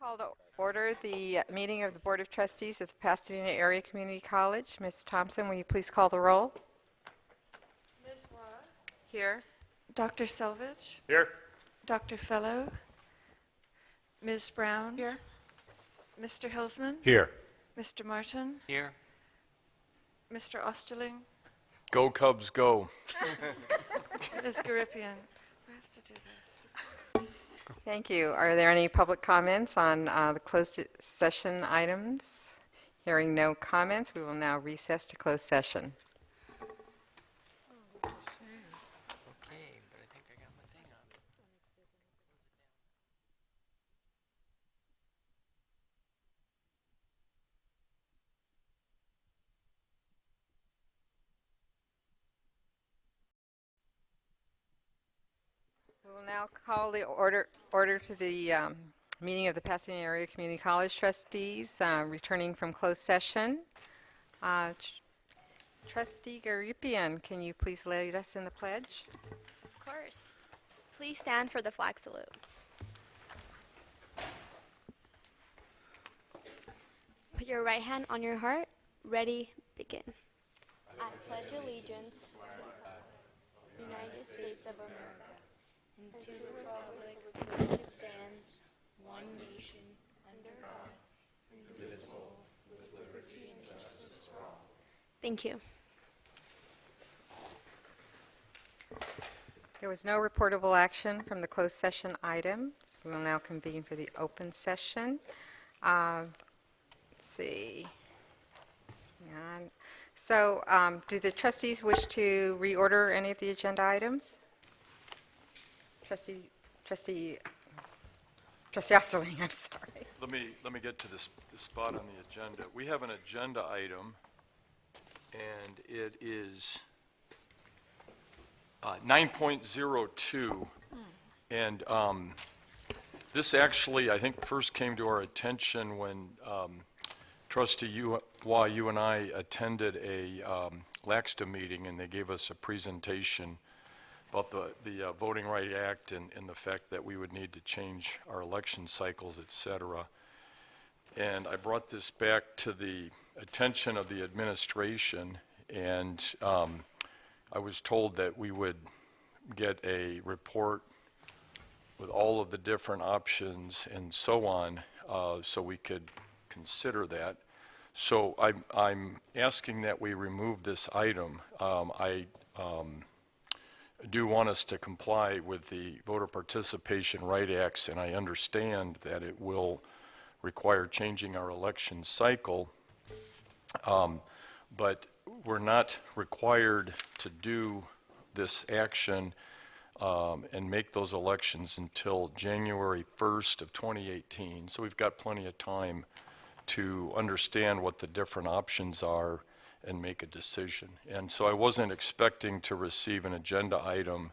Call to order the meeting of the Board of Trustees of the Pasadena Area Community College. Ms. Thompson, will you please call the roll? Ms. Watt. Here. Dr. Selvage. Here. Dr. Fellow. Ms. Brown. Here. Mr. Hilsman. Here. Mr. Martin. Here. Mr. Osterling. Go Cubs, go. Ms. Garipian. Do I have to do this? Thank you. Are there any public comments on the closed session items? Hearing no comments, we will now recess to closed session. Okay, but I think I got my thing on. We will now call the order to the meeting of the Pasadena Area Community College Trustees, returning from closed session. Trustee Garipian, can you please lead us in the pledge? Of course. Please stand for the flag salute. Put your right hand on your heart. Ready, begin. I pledge allegiance to the United States of America and to the republic for which it stands, one nation, under God, indivisible, with liberty and justice for all. Thank you. There was no reportable action from the closed session items. We will now convene for the open session. Let's see. Hang on. So, do the trustees wish to reorder any of the agenda items? Trustee Osterling, I'm sorry. Let me get to this spot on the agenda. We have an agenda item, and it is 9.02. And this actually, I think, first came to our attention when Trustee you and I attended a LACSTA meeting, and they gave us a presentation about the Voting Right Act and the fact that we would need to change our election cycles, et cetera. And I brought this back to the attention of the administration, and I was told that we would get a report with all of the different options and so on, so we could consider that. So I'm asking that we remove this item. I do want us to comply with the Voter Participation Right Acts, and I understand that it will require changing our election cycle, but we're not required to do this action and make those elections until January 1st of 2018. So we've got plenty of time to understand what the different options are and make a decision. And so I wasn't expecting to receive an agenda item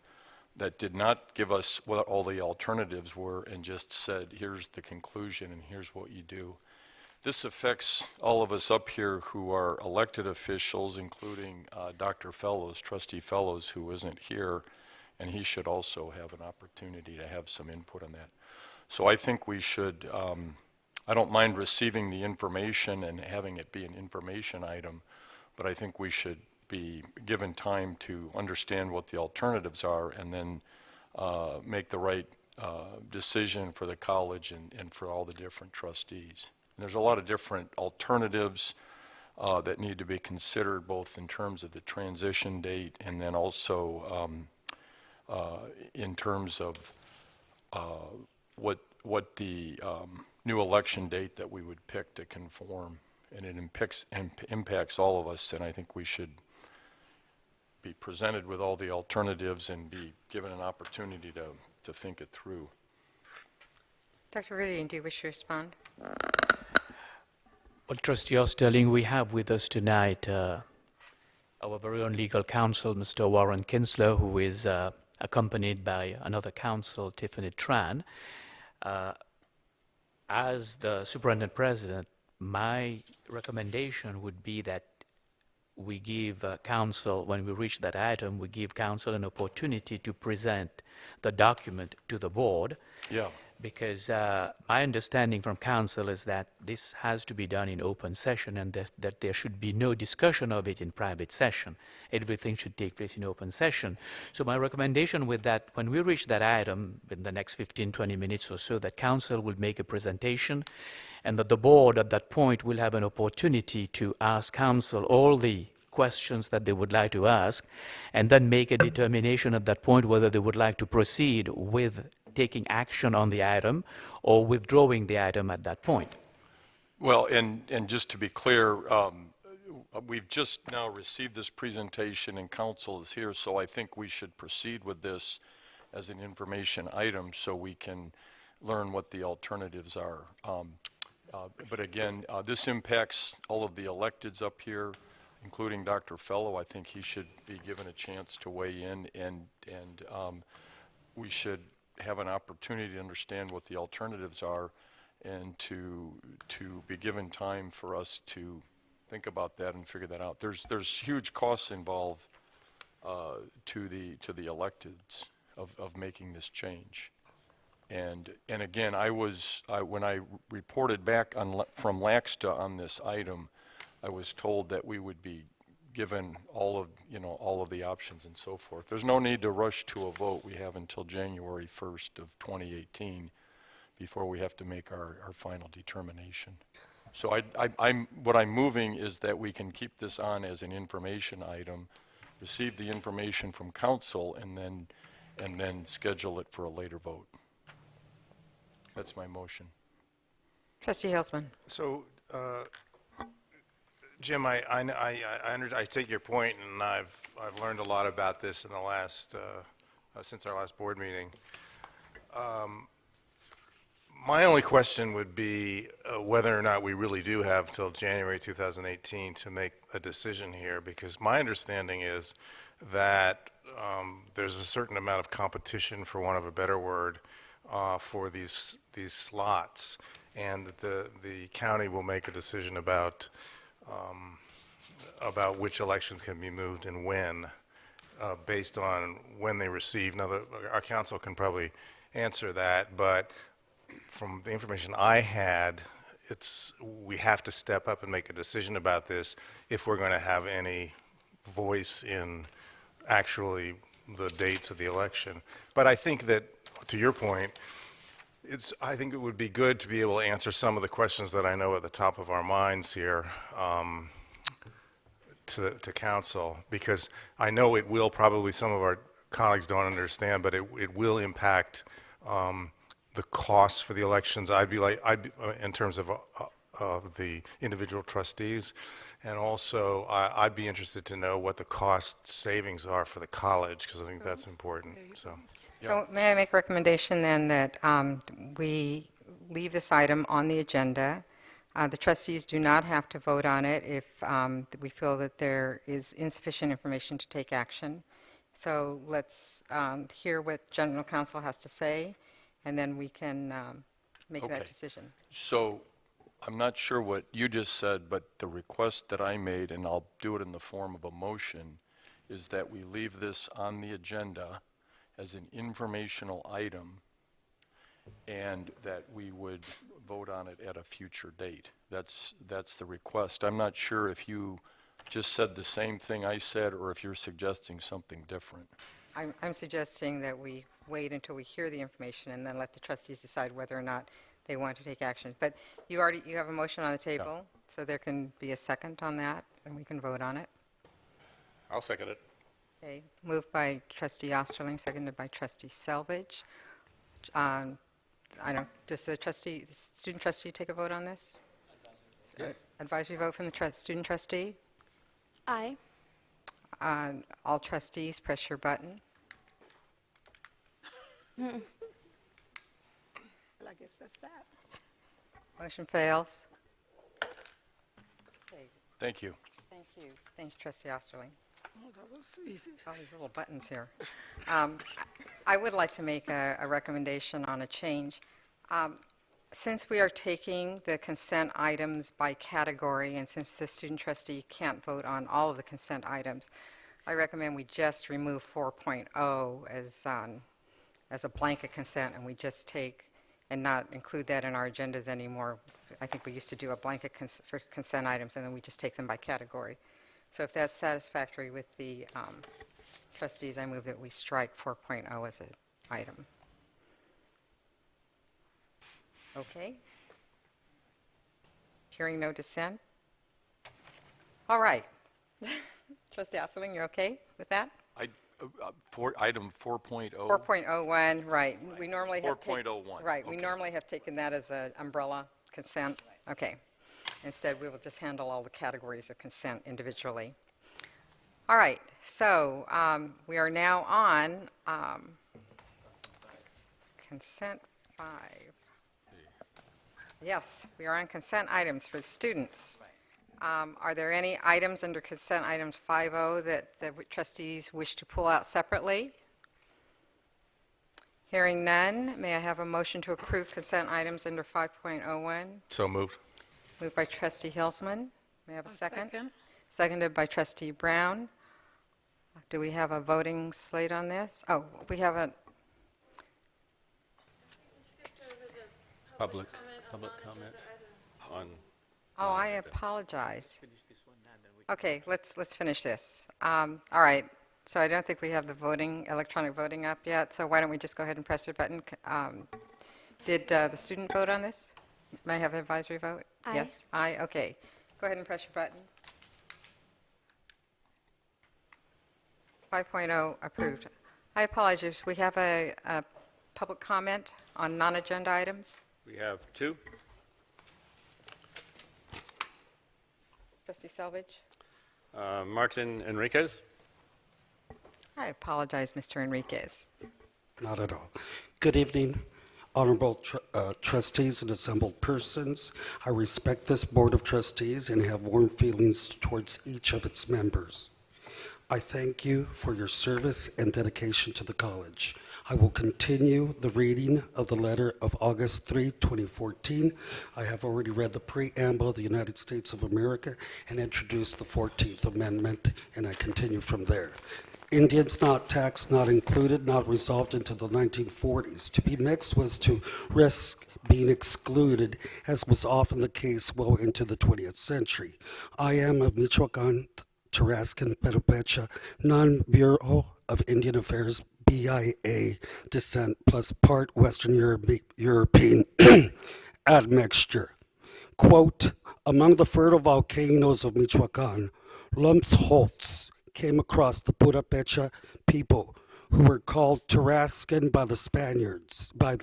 that did not give us what all the alternatives were and just said, here's the conclusion and here's what you do. This affects all of us up here who are elected officials, including Dr. Fellows, Trustee Fellows, who isn't here, and he should also have an opportunity to have some input on that. So I think we should, I don't mind receiving the information and having it be an information item, but I think we should be given time to understand what the alternatives are and then make the right decision for the college and for all the different trustees. And there's a lot of different alternatives that need to be considered, both in terms of the transition date and then also in terms of what the new election date that we would pick to conform. And it impacts all of us, and I think we should be presented with all the alternatives and be given an opportunity to think it through. Dr. Ridian, do you wish to respond? Well, Trustee Osterling, we have with us tonight our very own legal counsel, Mr. Warren Kinsler, who is accompanied by another counsel, Tiffany Tran. As the Superintendent President, my recommendation would be that we give counsel, when we reach that item, we give counsel an opportunity to present the document to the board. Yeah. because my understanding from council is that this has to be done in open session and that there should be no discussion of it in private session. Everything should take place in open session. So my recommendation with that, when we reach that item in the next 15, 20 minutes or so, that council will make a presentation and that the board at that point will have an opportunity to ask council all the questions that they would like to ask, and then make a determination at that point whether they would like to proceed with taking action on the item or withdrawing the item at that point. Well, and just to be clear, we've just now received this presentation and council is here, so I think we should proceed with this as an information item so we can learn what the alternatives are. But again, this impacts all of the electeds up here, including Dr. Fellow. I think he should be given a chance to weigh in, and we should have an opportunity to understand what the alternatives are and to be given time for us to think about that and figure that out. There's huge costs involved to the electeds of making this change. And again, when I reported back from LAXTA on this item, I was told that we would be given all of the options and so forth. There's no need to rush to a vote. We have until January 1st of 2018 before we have to make our final determination. So what I'm moving is that we can keep this on as an information item, receive the information from council, and then schedule it for a later vote. That's my motion. Trustee Hilsman. So, Jim, I take your point, and I've learned a lot about this in the last since our last board meeting. My only question would be whether or not we really do have till January 2018 to make a decision here, because my understanding is that there's a certain amount of competition, for want of a better word, for these slots, and that the county will make a decision about which elections can be moved and when, based on when they receive. Now, our council can probably answer that, but from the information I had, we have to step up and make a decision about this if we're going to have any voice in actually the dates of the election. But I think that, to your point, I think it would be good to be able to answer some of the questions that I know at the top of our minds here to council, because I know it will probably, some of our colleagues don't understand, but it will impact the costs for the elections. I'd be in terms of the individual trustees, and also I'd be interested to know what the cost savings are for the college, because I think that's important. So may I make a recommendation then that we leave this item on the agenda? The trustees do not have to vote on it if we feel that there is insufficient information to take action. So let's hear what general counsel has to say, and then we can make that Okay. decision. So I'm not sure what you just said, but the request that I made, and I'll do it in the form of a motion, is that we leave this on the agenda as an informational item, and that we would vote on it at a future date. That's the request. I'm not sure if you just said the same thing I said, or if you're suggesting something different. I'm suggesting that we wait until we hear the information and then let the trustees decide whether or not they want to take action. But you have a motion on the table, so there can be a second on that, and we can vote on it. I'll second it. Okay, moved by trustee Osterling, seconded by trustee Selvage. Does the student trustee take a vote on this? Yes. Advisory vote from the student trustee? Aye. All trustees, press your button. Well, I guess that's that. Motion fails. Okay, Thank you. thank you. Thank you, trustee Osterling. Oh, that was easy. All these little buttons here. I would like to make a recommendation on a change. Since we are taking the consent items by category, and since the student trustee can't vote on all of the consent items, I recommend we just remove 4.0 as a blanket consent, and we just take and not include that in our agendas anymore. I think we used to do a blanket for consent items, and then we just take them by category. So if that's satisfactory with the trustees, I move that we strike 4.0 as an item. Okay? Hearing no dissent? All right. Trustee Osserling, you're okay with that? For item 4.0. 4.01, right. We normally have. 4.01, Right, we okay. normally have taken that as an umbrella consent. Okay. Instead, we will just handle all the categories of consent individually. All right, so we are now on consent 5. Yes, we are on consent items for the students. Are there any items under consent items 5.0 that the trustees wish to pull out separately? Hearing none, may I have a motion to approve consent items under 5.01? So moved. Moved by trustee Hilsman. May I have a A second? second. Seconded by trustee Brown. Do we have a voting slate on this? Oh, we have a, Public comment on, oh, I apologize. Okay, let's finish this. All right, so I don't think we have the electronic voting up yet, so why don't we just go ahead and press the button? Did the student vote on this? May I have an advisory vote? Aye. Yes? Aye, okay. Go ahead and press your button. 5.0 approved. I apologize, we have a public comment on non-agenda items? we have 2. Trustee Selvage? Martin Enriquez. I apologize, Mr. Enriquez. Not at all. Good evening, honorable trustees and assembled persons. I respect this Board of Trustees and have warm feelings towards each of its members. I thank you for your service and dedication to the college. I will continue the reading of the letter of August 3, 2014. I have already read the preamble of the United States of America and introduced the 14th Amendment, and I continue from there. Indians not taxed, not included, not resolved until the 1940s. To be mixed was to risk being excluded, as was often the case well into the 20th century. I am of Michoacan, Tarascan, Peropecha, non-Bureau of Indian Affairs, BIA descent, plus part Western European admixture. Quote, among the fertile volcanoes of Michoacan, Lumpsholtz came across the Purépecha people, who were called Tarascan by the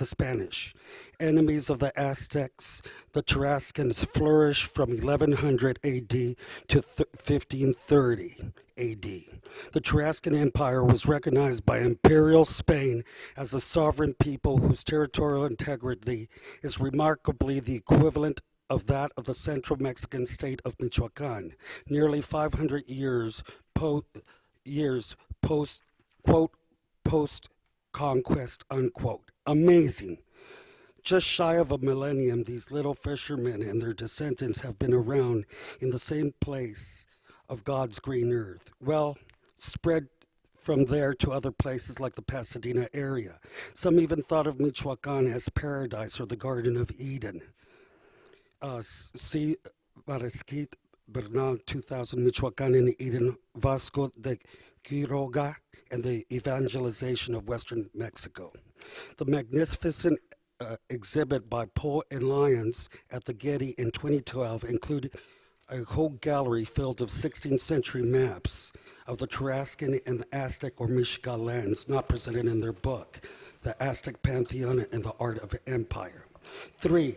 Spanish. Enemies of the Aztecs, the Tarascans flourished from 1100 AD to 1530 AD. The Tarascan Empire was recognized by Imperial Spain as a sovereign people whose territorial integrity is remarkably the equivalent of that of the central Mexican state of Michoacan, nearly 500 years post, quote, post-conquest, unquote. Amazing. Just shy of a millennium, these little fishermen and their descendants have been around in the same place of God's green earth. Well, spread from there to other places like the Pasadena area. Some even thought of Michoacan as paradise or the Garden of Eden. See Barisquit, Bernal, 2000, Michoacan and Eden, Vasco de Quiroga, and the evangelization of Western Mexico. The magnificent exhibit by Poe and Lyons at the Getty in 2012 included a whole gallery filled of 16th century maps of the Tarascan and the Aztec or Mexica lands not presented in their book, The Aztec Pantheon and the Art of Empire. 3.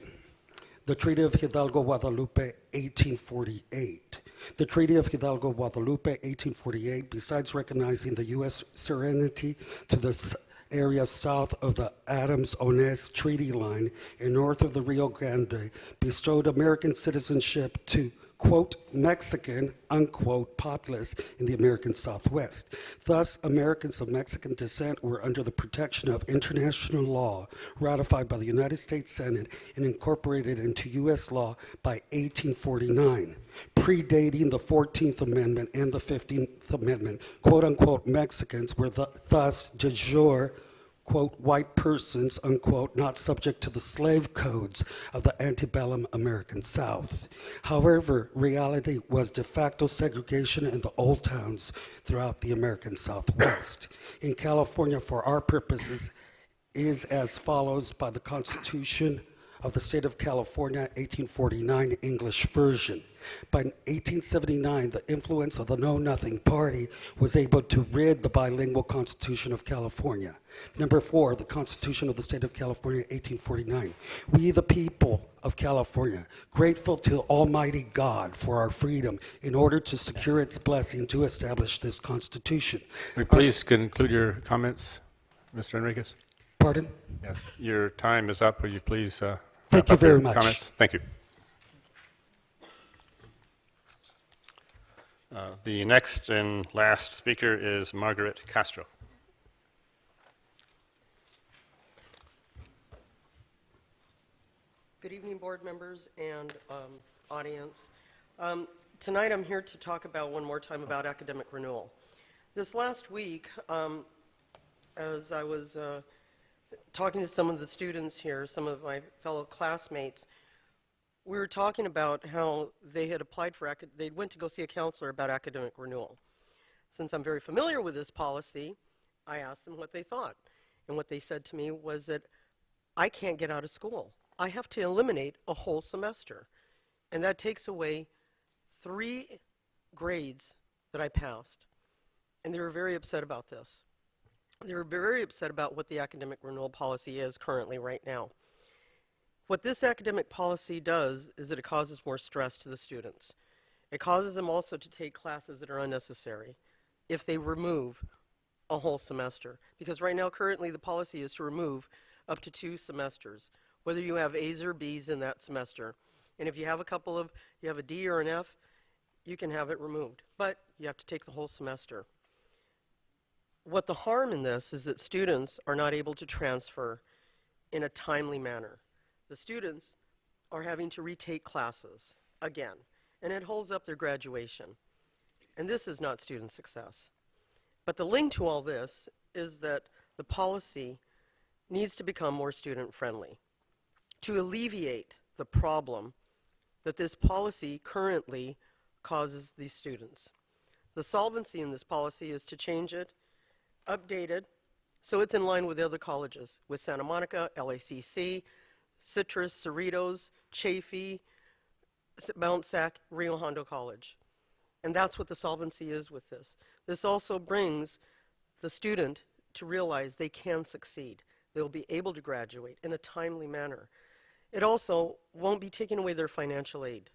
The Treaty of Hidalgo, Guadalupe, 1848. The Treaty of Hidalgo, Guadalupe, 1848, besides recognizing the U.S. sovereignty to the area south of the Adams-Onis Treaty Line and north of the Rio Grande, bestowed American citizenship to, quote, Mexican, unquote, populace in the American Southwest. Thus, Americans of Mexican descent were under the protection of international law ratified by the United States Senate and incorporated into U.S. law by 1849, predating the 14th Amendment and the 15th Amendment. Quote, unquote, Mexicans were thus de jure, quote, white persons, unquote, not subject to the slave codes of the antebellum American South. However, reality was de facto segregation in the old towns throughout the American Southwest. In California, for our purposes, is as follows by the Constitution of the State of California, 1849 English version. By 1879, the influence of the Know Nothing Party was able to rid the bilingual Constitution of California. Number 4, the Constitution of the State of California, 1849. We, the people of California, grateful to Almighty God for our freedom, in order to secure its blessing to establish this Constitution. Will you please conclude your comments, Mr. Enriquez? Pardon? Yes. Your time is up. Will you please Thank wrap you up your very much. comments? Thank you. The next and last speaker is Margaret Castro. Good evening, board members and audience. Tonight I'm here to talk about one more time about academic renewal. This last week, as I was talking to some of the students here, some of my fellow classmates, we were talking about how they had applied for, they went to go see a counselor about academic renewal. Since I'm very familiar with this policy, I asked them what they thought. And what they said to me was that I can't get out of school. I have to eliminate a whole semester. And that takes away 3 grades that I passed. And they were very upset about this. They were very upset about what the academic renewal policy is currently right now. What this academic policy does is that it causes more stress to the students. It causes them also to take classes that are unnecessary if they remove a whole semester. Because right now, currently, the policy is to remove up to 2 semesters, whether you have A's or B's in that semester. And if you have you have a D or an F, you can have it removed. But you have to take the whole semester. What the harm in this is that students are not able to transfer in a timely manner. The students are having to retake classes again, and it holds up their graduation. And this is not student success. But the link to all this is that the policy needs to become more student-friendly to alleviate the problem that this policy currently causes these students. The solvency in this policy is to change it, update it, so it's in line with the other colleges, with Santa Monica, LACC, Citrus, Cerritos, Chaffey, Mount Sac, Rio Hondo College. And that's what the solvency is with this. This also brings the student to realize they can succeed. They'll be able to graduate in a timely manner. It also won't be taking away their financial aid,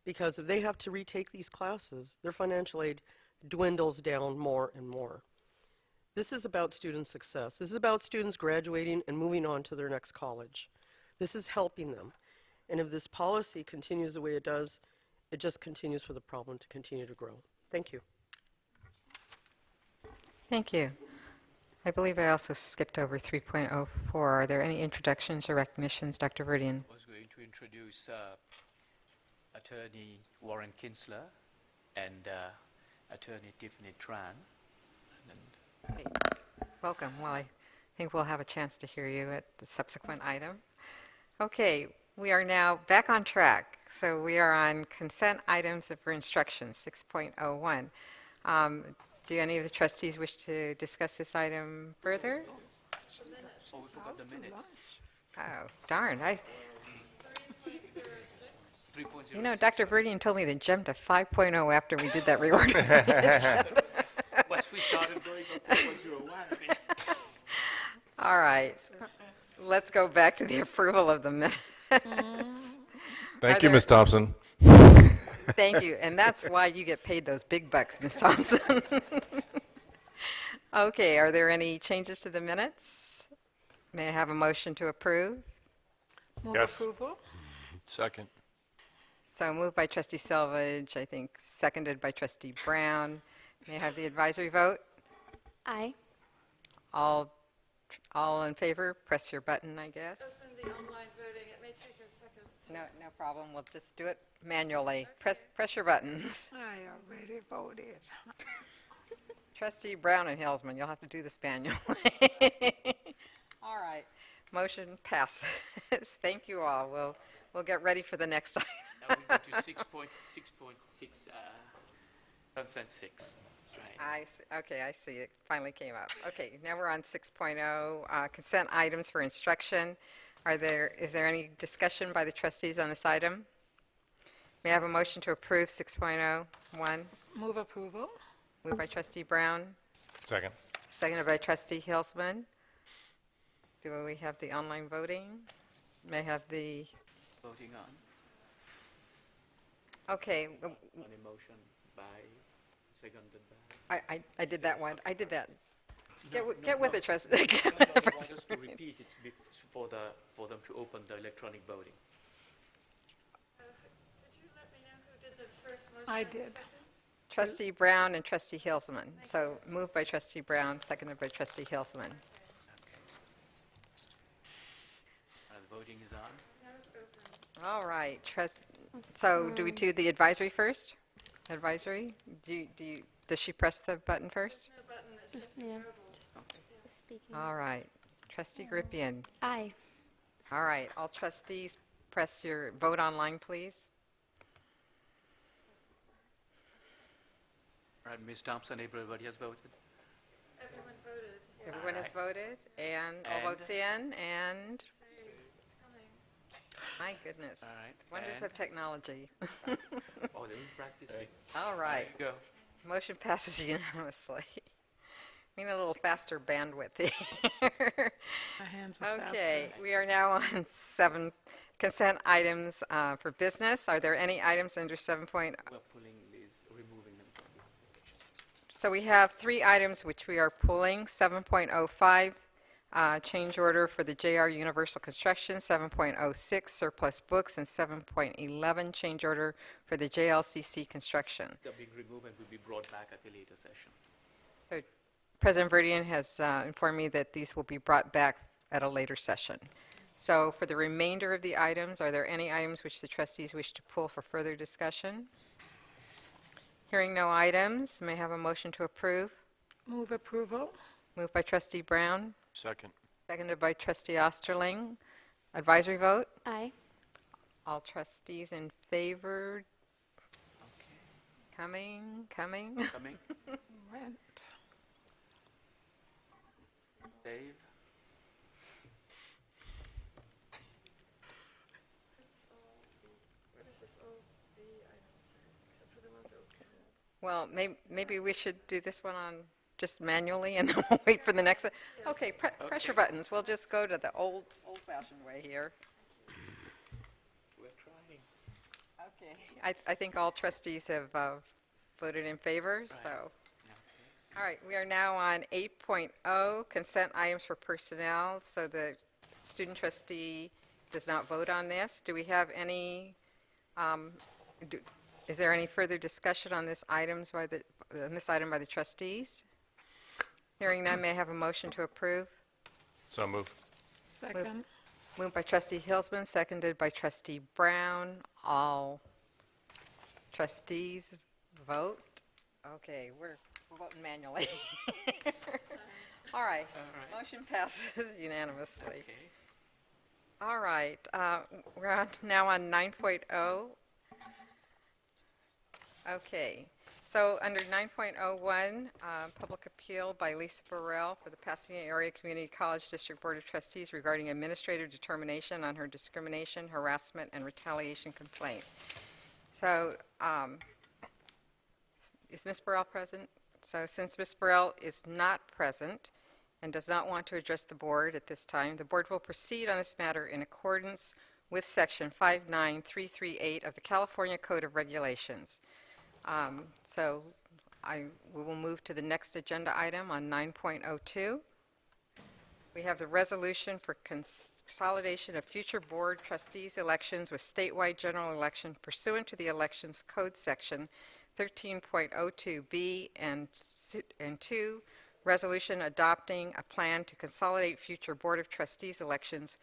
because if they have to retake these classes, their financial aid dwindles down more and more. This is about student success. This is about students graduating and moving on to their next college. This is helping them. And if this policy continues the way it does, it just continues for the problem to continue to grow. Thank you. Thank you. I believe I also skipped over 3.04. Are there any introductions or recognitions, Dr. Verdian? I was going to introduce Attorney Warren Kinsler and Attorney Tiffany Tran. Okay. Welcome. Well, I think we'll have a chance to hear you at the subsequent item. Okay, we are now back on track. So we are on consent items for instructions, 6.01. Do any of the trustees wish to discuss this item further? Oh, we forgot the minutes. Oh, darn. 3.06. You know, Dr. Verdian told me to jump to 5.0 after we did that reorganization. Once we started going to 3.01, I mean, All right. Let's go back to the approval of the minutes. Thank Are you, there- Ms. Thompson. Thank you. And that's why you get paid those big bucks, Ms. Thompson. Okay, are there any changes to the minutes? May I have a motion to approve? Move Yes. approval? Second. So moved by trustee Selvage, I think seconded by trustee Brown. May I have the advisory vote? Aye. All in favor, press your button, I guess. Open the online voting. It may take a second. No problem. We'll just do it manually. Press your buttons. I already voted. Trustee Brown and Hillsman, you'll have to do this manually. All right, motion passes. Thank you all. We'll get ready for the next item. Now we go to 6.6, consent 6. Right. Okay, I see, it finally came up. Okay, now we're on 6.0, consent items for instruction. Is there any discussion by the trustees on this item? May I have a motion to approve 6.01? Move approval. Moved by trustee Brown, Second. seconded by trustee Hilsman. Do we have the online voting? May I have the, Voting okay, on a motion by, seconded by. I did that one, I did that. No, Get with no. it, trustee. You want us to repeat it for them to open the electronic voting. Could you let me know who did the first motion? I and the did. second? Trustee Brown and trustee Hilsman. So moved by trustee Brown, seconded by trustee Hilsman. The voting is on. That was open. All right, so do we do the advisory first? Advisory? Does she press the button first? No button, it's just Yeah. scribble. Speaking. All right, trustee Grippian. Aye. All right, all trustees, press your vote online, please. All right, Ms. Thompson, everybody has voted. Everyone voted. Yeah. Everyone has voted, and all And- votes in, and, Say it's coming. my goodness. All right, Wonders and- of technology. Oh, they didn't practice it. All right. There you go. Motion passes unanimously. We need a little faster bandwidth here. My hands are faster. Okay, we are now on 7 consent items for business. Are there any items under 7.0? We're pulling these, removing them. So we have 3 items which we are pulling. 7.05, change order for the JR Universal Construction, 7.06, surplus books, and 7.11, change order for the JLCC Construction. They're being removed and will be brought back at a later session. So President Verdian has informed me that these will be brought back at a later session. So for the remainder of the items, are there any items which the trustees wish to pull for further discussion? Hearing no items, may I have a motion to approve? Move approval. Moved by trustee Brown, Second. seconded by trustee Osterling. Advisory vote? Aye. All trustees in favor? Okay. Coming? Coming, Went. Dave, Where does this all be items, except for the ones that were pulled? Well, maybe we should do this one on just manually and then we'll wait for the next one. Okay, press your buttons. We'll just go to the old-fashioned way here. we're trying. Okay. I think all trustees have voted in favor, so. Okay. All right, we are now on 8.0, consent items for personnel. So the student trustee does not vote on this. Do we have any, is there any further discussion on this item by the trustees? Hearing none, may I have a motion to approve? So moved. Second. Moved by trustee Hilsman, seconded by trustee Brown. All trustees vote. Okay, we're voting manually. All right, motion passes unanimously. Okay. All right, we're now on 9.0. Okay, so under 9.01, public appeal by Lisa Burrell for the Pasadena Area Community College District Board of Trustees regarding administrative determination on her discrimination, harassment, and retaliation complaint. So, is Ms. Burrell present? So since Ms. Burrell is not present and does not want to address the board at this time, the board will proceed on this matter in accordance with Section 59338 of the California Code of Regulations. So we will move to the next agenda item on 9.02. We have the resolution for consolidation of future board trustees elections with statewide general election pursuant to the Elections Code Section 13.02B and 2, resolution adopting a plan to consolidate future Board of Trustees elections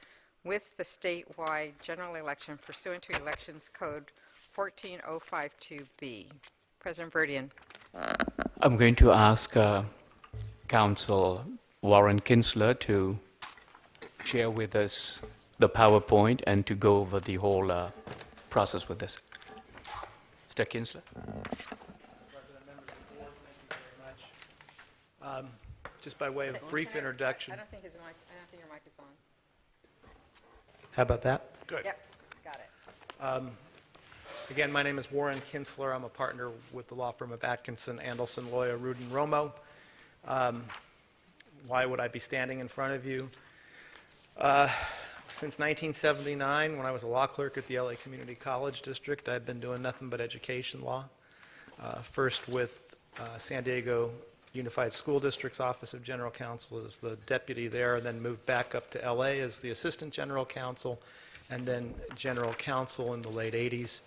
with the statewide general election pursuant to Elections Code 14052B. President Verdian. I'm going to ask Council Warren Kinsler to share with us the PowerPoint and to go over the whole process with us. Mr. Kinsler? President, members of the board, thank you very much. Just by way of brief introduction. I don't think your mic is on. How about that? Good. Yep, got it. Again, my name is Warren Kinsler. I'm a partner with the law firm of Atkinson, Andelson, Loya, Rudin, Romo. Why would I be standing in front of you? Since 1979, when I was a law clerk at the LA Community College District, I've been doing nothing but education law. First with San Diego Unified School District's Office of General Counsel as the deputy there, and then moved back up to LA as the assistant general counsel, and then general counsel in the late 80s.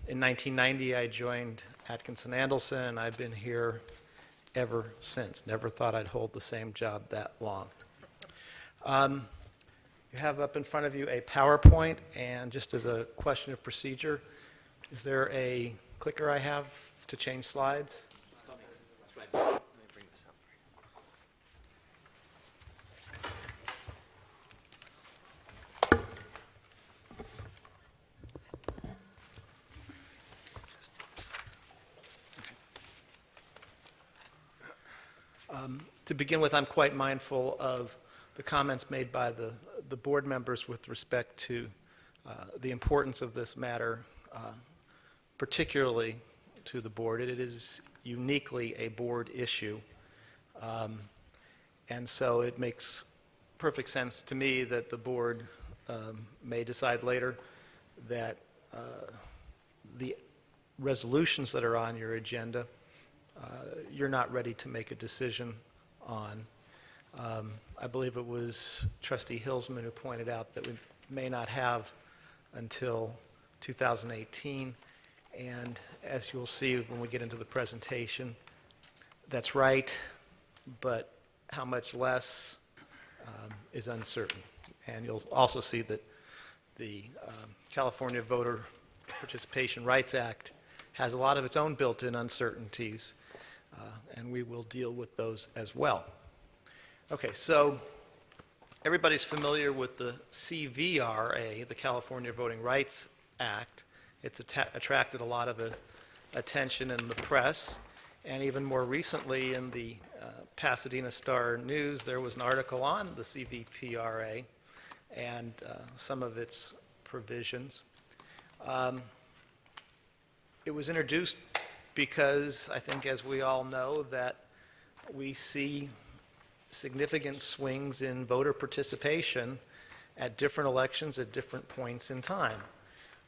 In 1990, I joined Atkinson Andelson, and I've been here ever since. Never thought I'd hold the same job that long. You have up in front of you a PowerPoint, and just as a question of procedure, is there a clicker I have to change slides? To begin with, I'm quite mindful of the comments made by the board members with respect to the importance of this matter, particularly to the board. It is uniquely a board issue, and so it makes perfect sense to me that the board may decide later that the resolutions that are on your agenda, you're not ready to make a decision on. I believe it was Trustee Hilsman who pointed out that we may not have until 2018, and as you'll see when we get into the presentation, that's right, but how much less is uncertain. And you'll also see that the California Voter Participation Rights Act has a lot of its own built-in uncertainties, and we will deal with those as well. Okay, so everybody's familiar with the CVRA, the California Voting Rights Act. It's attracted a lot of attention in the press, and even more recently in the Pasadena Star News, there was an article on the CVPRA and some of its provisions. It was introduced because I think, as we all know, that we see significant swings in voter participation at different elections at different points in time.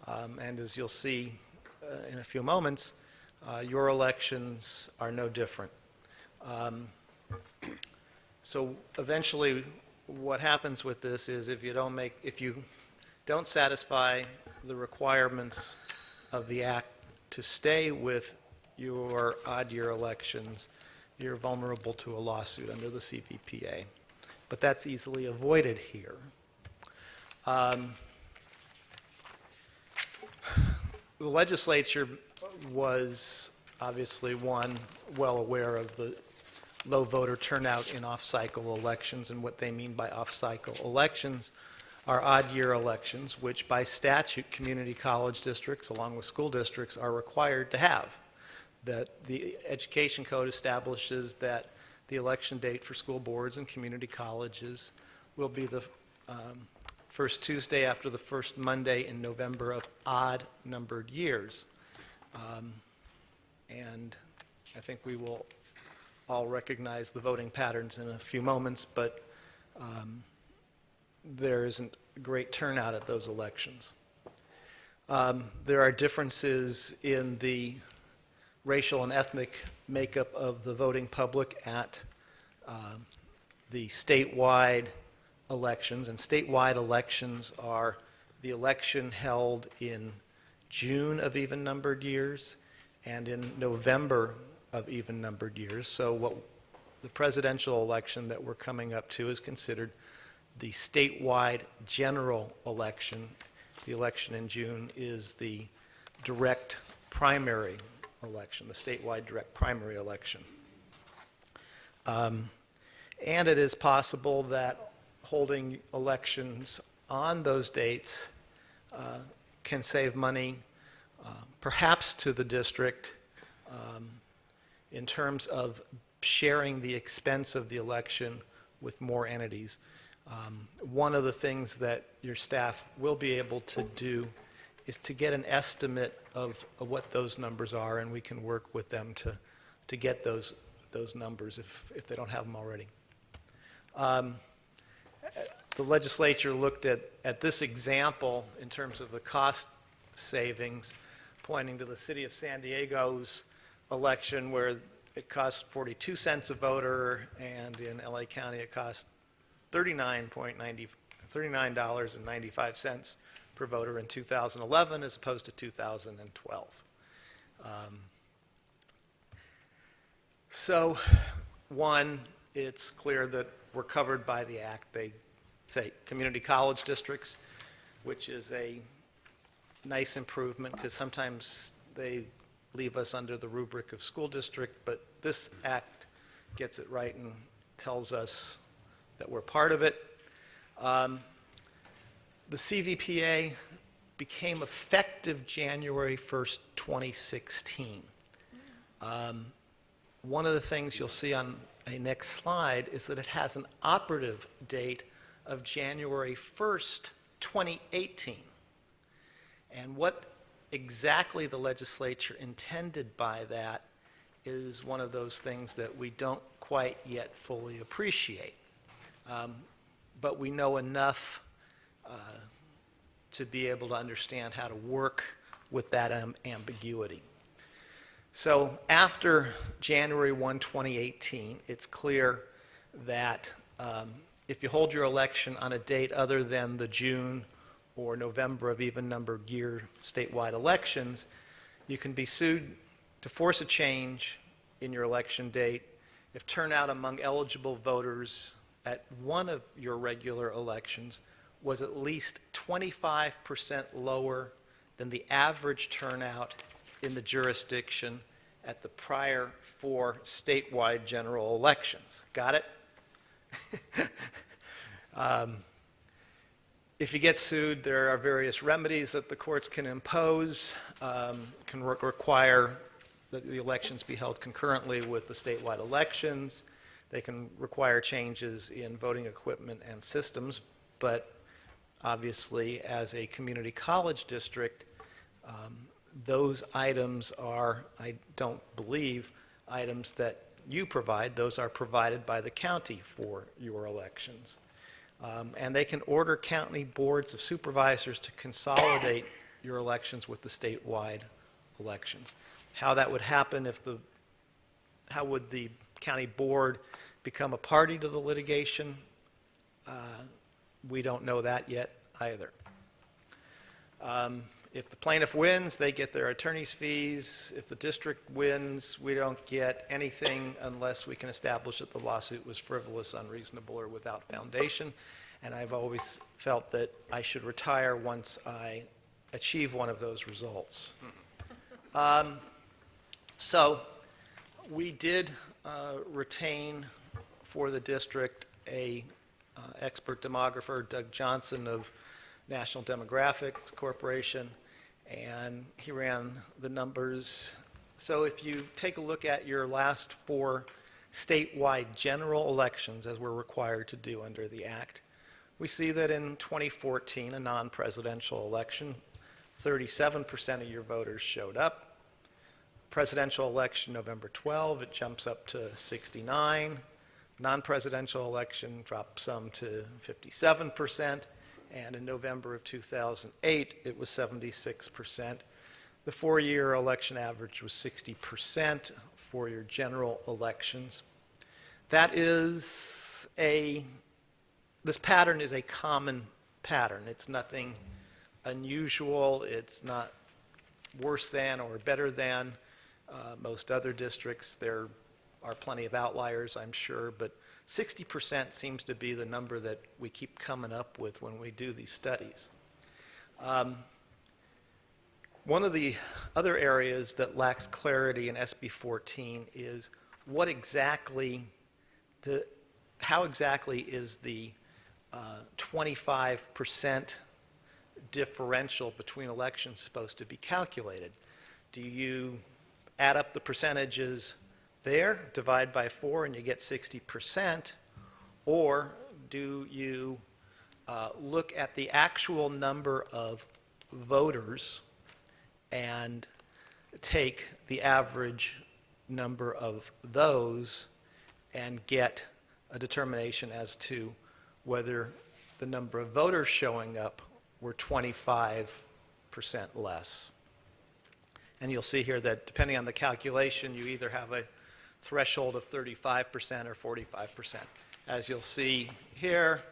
And as you'll see in a few moments, your elections are no different. So eventually what happens with this is if you don't satisfy the requirements of the act to stay with your odd year elections, you're vulnerable to a lawsuit under the CVPA. But that's easily avoided here. The legislature was obviously well aware of the low voter turnout in off-cycle elections, and what they mean by off-cycle elections are odd-year elections, which by statute community college districts, along with school districts, are required to have. That the Education Code establishes that the election date for school boards and community colleges will be the first Tuesday after the first Monday in November of odd-numbered years. And I think we will all recognize the voting patterns in a few moments, but there isn't great turnout at those elections. There are differences in the racial and ethnic makeup of the voting public at the statewide elections. And statewide elections are the election held in June of even-numbered years and in November of even-numbered years. So what the presidential election that we're coming up to is considered the statewide general election. The election in June is the direct primary election, the statewide direct primary election. And it is possible that holding elections on those dates can save money, perhaps to the district, in terms of sharing the expense of the election with more entities. One of the things that your staff will be able to do is to get an estimate of what those numbers are, and we can work with them to get those numbers if they don't have them already. The legislature looked at this example in terms of the cost savings, pointing to the city of San Diego's election where it cost 42 cents a voter, and in LA County it cost $39.95 per voter in 2011 as opposed to 2012. So, one, it's clear that we're covered by the act. They say community college districts, which is a nice improvement because sometimes they leave us under the rubric of school district, but this act gets it right and tells us that we're part of it. The CVPA became effective January 1st, 2016. One of the things you'll see on a next slide is that it has an operative date of January 1st, 2018. And what exactly the legislature intended by that is one of those things that we don't quite yet fully appreciate. But we know enough to be able to understand how to work with that ambiguity. So after January 1, 2018, it's clear that if you hold your election on a date other than the June or November of even-numbered year statewide elections, you can be sued to force a change in your election date if turnout among eligible voters at one of your regular elections was at least 25% lower than the average turnout in the jurisdiction at the prior 4 statewide general elections. Got it? If you get sued, there are various remedies that the courts can impose, can require that the elections be held concurrently with the statewide elections. They can require changes in voting equipment and systems, but obviously as a community college district, those items are, I don't believe, items that you provide. Those are provided by the county for your elections. And they can order county boards of supervisors to consolidate your elections with the statewide elections. How that would happen, how would the county board become a party to the litigation? We don't know that yet either. If the plaintiff wins, they get their attorney's fees. If the district wins, we don't get anything unless we can establish that the lawsuit was frivolous, unreasonable, or without foundation. And I've always felt that I should retire once I achieve one of those results. So we did retain for the district a expert demographer, Doug Johnson of National Demographics Corporation, and he ran the numbers. So if you take a look at your last 4 statewide general elections, as we're required to do under the Act, we see that in 2014, a non-presidential election, 37% of your voters showed up. Presidential election, November 12, it jumps up to 69. Non-presidential election drops some to 57%. And in November of 2008, it was 76%. The 4-year election average was 60% for your general elections. This pattern is a common pattern. It's nothing unusual. It's not worse than or better than most other districts. There are plenty of outliers, I'm sure, but 60% seems to be the number that we keep coming up with when we do these studies. One of the other areas that lacks clarity in SB 14 is how exactly is the 25% differential between elections supposed to be calculated? Do you add up the percentages there, divide by 4, and you get 60%? Or do you look at the actual number of voters and take the average number of those and get a determination as to whether the number of voters showing up were 25% less? And you'll see here that depending on the calculation, you either have a threshold of 35% or 45%. As you'll see here,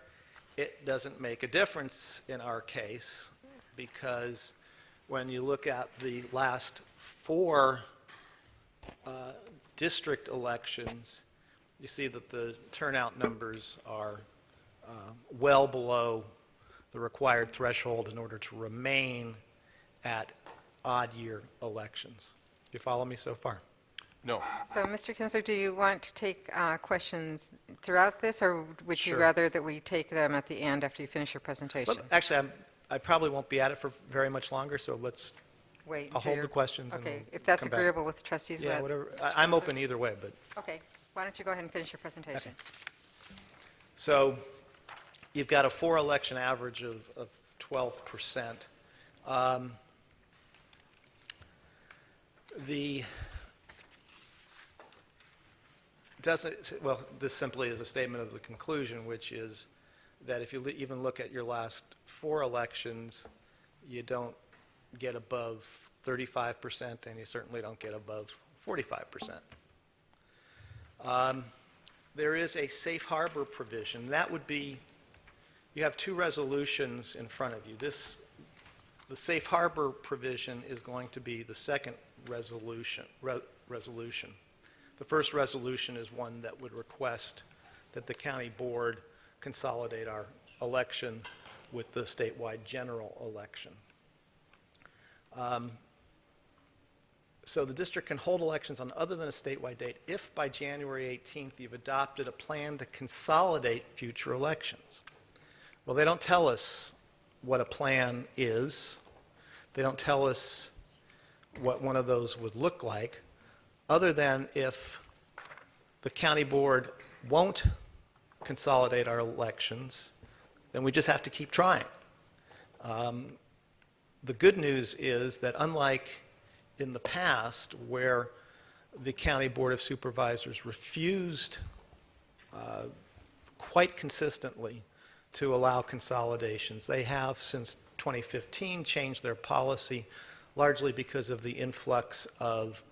it doesn't make a difference in our case, because when you look at the last 4 district elections, you see that the turnout numbers are well below the required threshold in order to remain at odd year elections. Do you follow me so far? No. So, Mr. Kinsler, do you want to take questions throughout this, or would you Sure. rather that we take them at the end after you finish your presentation? Well, actually, I probably won't be at it for very much longer, so let's, Wait I'll until hold you're- the questions and Okay, we'll if that's come back. agreeable with trustees, yeah, let whatever. Mr. I'm Kinsler- open either way, but. Okay, why don't you go ahead and finish your presentation? So you've got a 4-election average of 12%. The doesn't, well, this simply is a statement of the conclusion, which is that if you even look at your last 4 elections, you don't get above 35%, and you certainly don't get above 45%. There is a safe harbor provision. That would be, you have 2 resolutions in front of you. The safe harbor provision is going to be the second resolution. The first resolution is one that would request that the county board consolidate our election with the statewide general election. So the district can hold elections on other than a statewide date if by January 18th you've adopted a plan to consolidate future elections. Well, they don't tell us what a plan is. They don't tell us what one of those would look like, other than if the county board won't consolidate our elections, then we just have to keep trying. The good news is that unlike in the past, where the County Board of Supervisors refused quite consistently to allow consolidations, they have since 2015 changed their policy, largely because of the influx of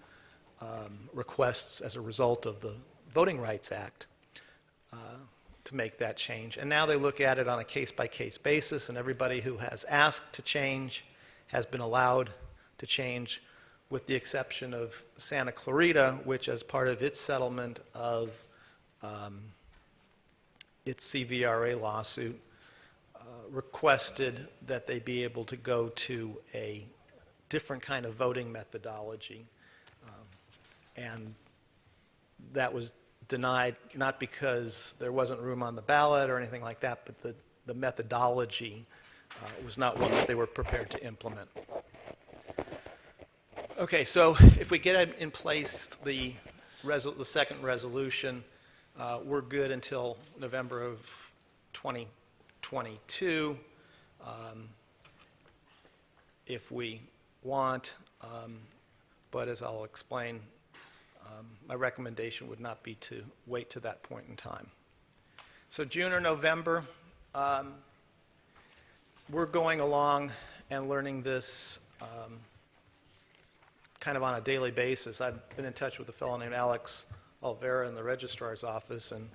requests as a result of the Voting Rights Act to make that change. And now they look at it on a case-by-case basis, and everybody who has asked to change has been allowed to change, with the exception of Santa Clarita, which as part of its settlement of its CVRA lawsuit, requested that they be able to go to a different kind of voting methodology. And that was denied, not because there wasn't room on the ballot or anything like that, but the methodology was not one that they were prepared to implement. Okay, so if we get in place the second resolution, we're good until November of 2022. If we want, but as I'll explain, my recommendation would not be to wait to that point in time. So June or November, we're going along and learning this kind of on a daily basis. I've been in touch with a fellow named Alex Olvera in the registrar's office, and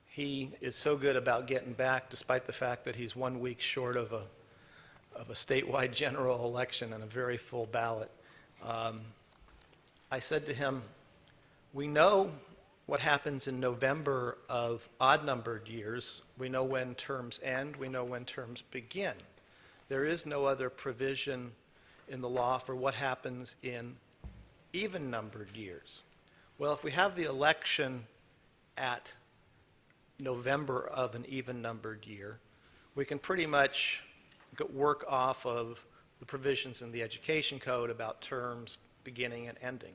he is so good about getting back, despite the fact that he's 1 week short of a statewide general election and a very full ballot. I said to him, we know what happens in November of odd-numbered years. We know when terms end. We know when terms begin. There is no other provision in the law for what happens in even-numbered years. Well, if we have the election at November of an even-numbered year, we can pretty much work off of the provisions in the Education Code about terms beginning and ending.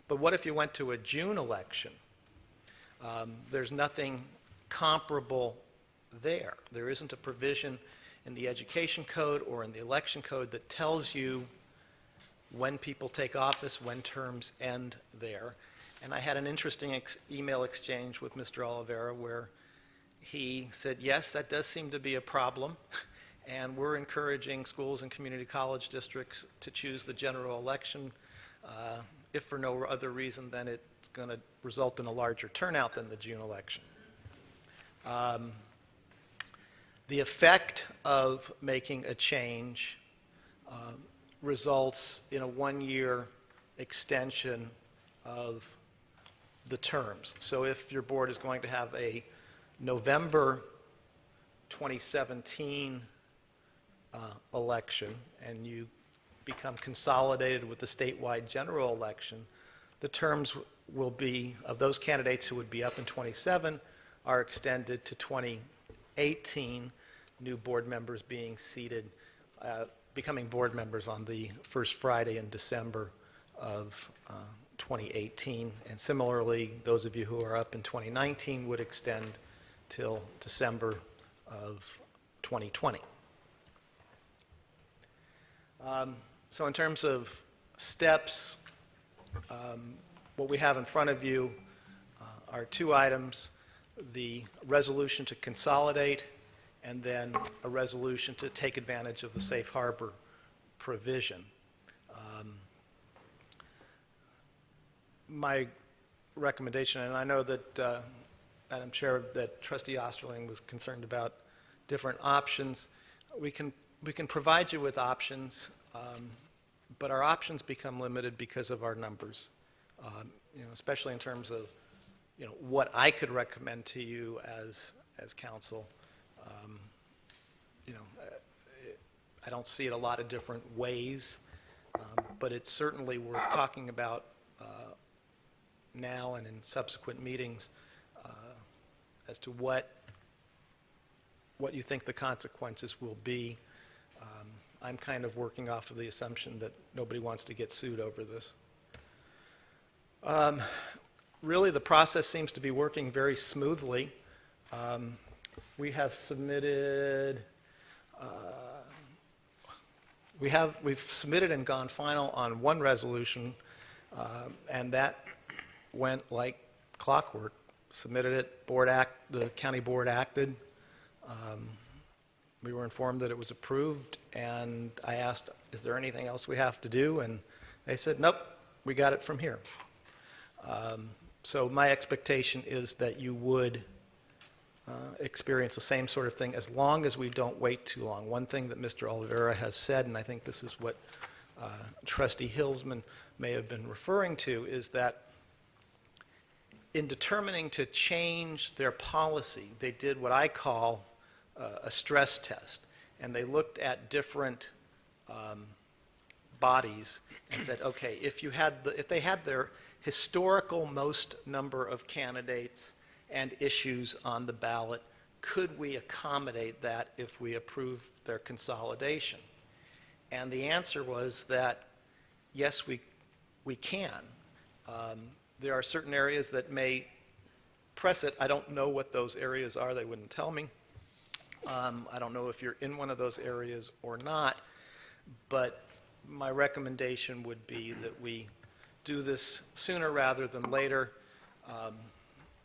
But what if you went to a June election? There's nothing comparable there. There isn't a provision in the Education Code or in the Election Code that tells you when people take office, when terms end there. And I had an interesting email exchange with Mr. Oliveira where he said, yes, that does seem to be a problem, and we're encouraging schools and community college districts to choose the general election, if for no other reason than it's going to result in a larger turnout than the June election. The effect of making a change results in a one-year extension of the terms. So if your board is going to have a November 2017 election and you become consolidated with the statewide general election, the terms will be, of those candidates who would be up in 27, are extended to 2018, new board members being seated, becoming board members on the first Friday in December of 2018. And similarly, those of you who are up in 2019 would extend till December of 2020. So in terms of steps, what we have in front of you are two items: the resolution to consolidate and then a resolution to take advantage of the safe harbor provision. My recommendation, and I know that Madam Chair, that Trustee Osterling was concerned about different options. We can provide you with options, but our options become limited because of our numbers. Especially in terms of what I could recommend to you as council. I don't see it a lot of different ways, but it's certainly worth talking about now and in subsequent meetings as to what you think the consequences will be. I'm kind of working off of the assumption that nobody wants to get sued over this. Really, the process seems to be working very smoothly. We've submitted and gone final on one resolution, and that went like clockwork. Submitted it, the county board acted. We were informed that it was approved, and I asked, is there anything else we have to do? And they said, nope, we got it from here. So my expectation is that you would experience the same sort of thing as long as we don't wait too long. One thing that Mr. Oliveira has said, and I think this is what Trustee Hilsman may have been referring to, is that in determining to change their policy, they did what I call a stress test, and they looked at different bodies and said, okay, if they had their historical most number of candidates and issues on the ballot, could we accommodate that if we approve their consolidation? And the answer was that yes, we can. There are certain areas that may press it. I don't know what those areas are. They wouldn't tell me. I don't know if you're in one of those areas or not, but my recommendation would be that we do this sooner rather than later.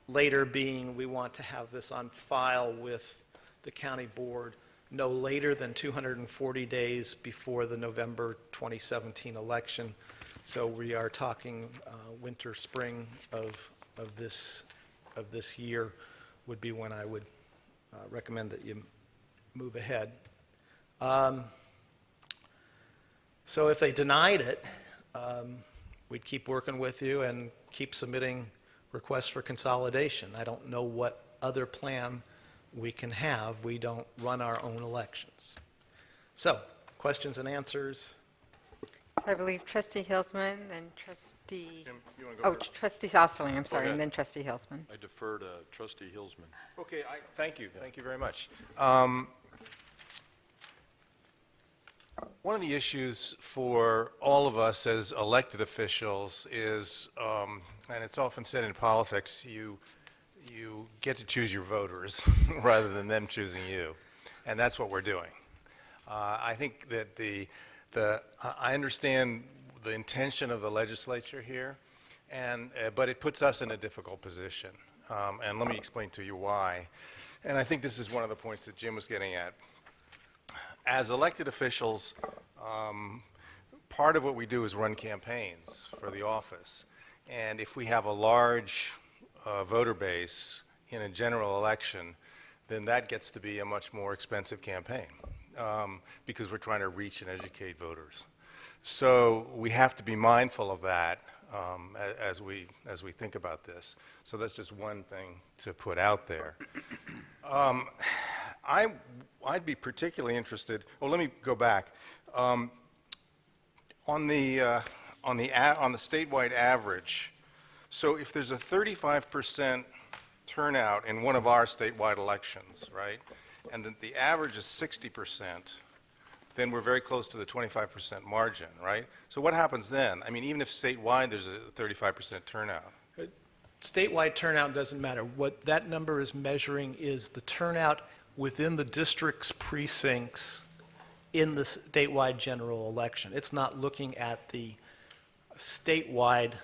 Later being, we want to have this on file with the county board no later than 240 days before the November 2017 election. So we are talking winter, spring of this year would be when I would recommend that you move ahead. So if they denied it, we'd keep working with you and keep submitting requests for consolidation. I don't know what other plan we can have. We don't run our own elections. So, questions and answers? So I believe trustee Hilsman, then trustee, Jim, you want to go oh, first? trustee Osterling, I'm sorry, ahead. and then trustee Hilsman. I defer to trustee Hilsman. Okay, thank you very much. One of the issues for all of us as elected officials is, and it's often said in politics, you get to choose your voters rather than them choosing you, and that's what we're doing. I think that I understand the intention of the legislature here, but it puts us in a difficult position, and let me explain to you why. And I think this is one of the points that Jim was getting at. As elected officials, part of what we do is run campaigns for the office. And if we have a large voter base in a general election, then that gets to be a much more expensive campaign because we're trying to reach and educate voters. So we have to be mindful of that as we think about this. So that's just one thing to put out there. I'd be particularly interested. Oh, let me go back. On the statewide average, so if there's a 35% turnout in one of our statewide elections, right, and that the average is 60%, then we're very close to the 25% margin, right? So what happens then? I mean, even if statewide there's a 35% turnout. Statewide turnout doesn't matter. What that number is measuring is the turnout within the district's precincts in the statewide general election. It's not looking at the statewide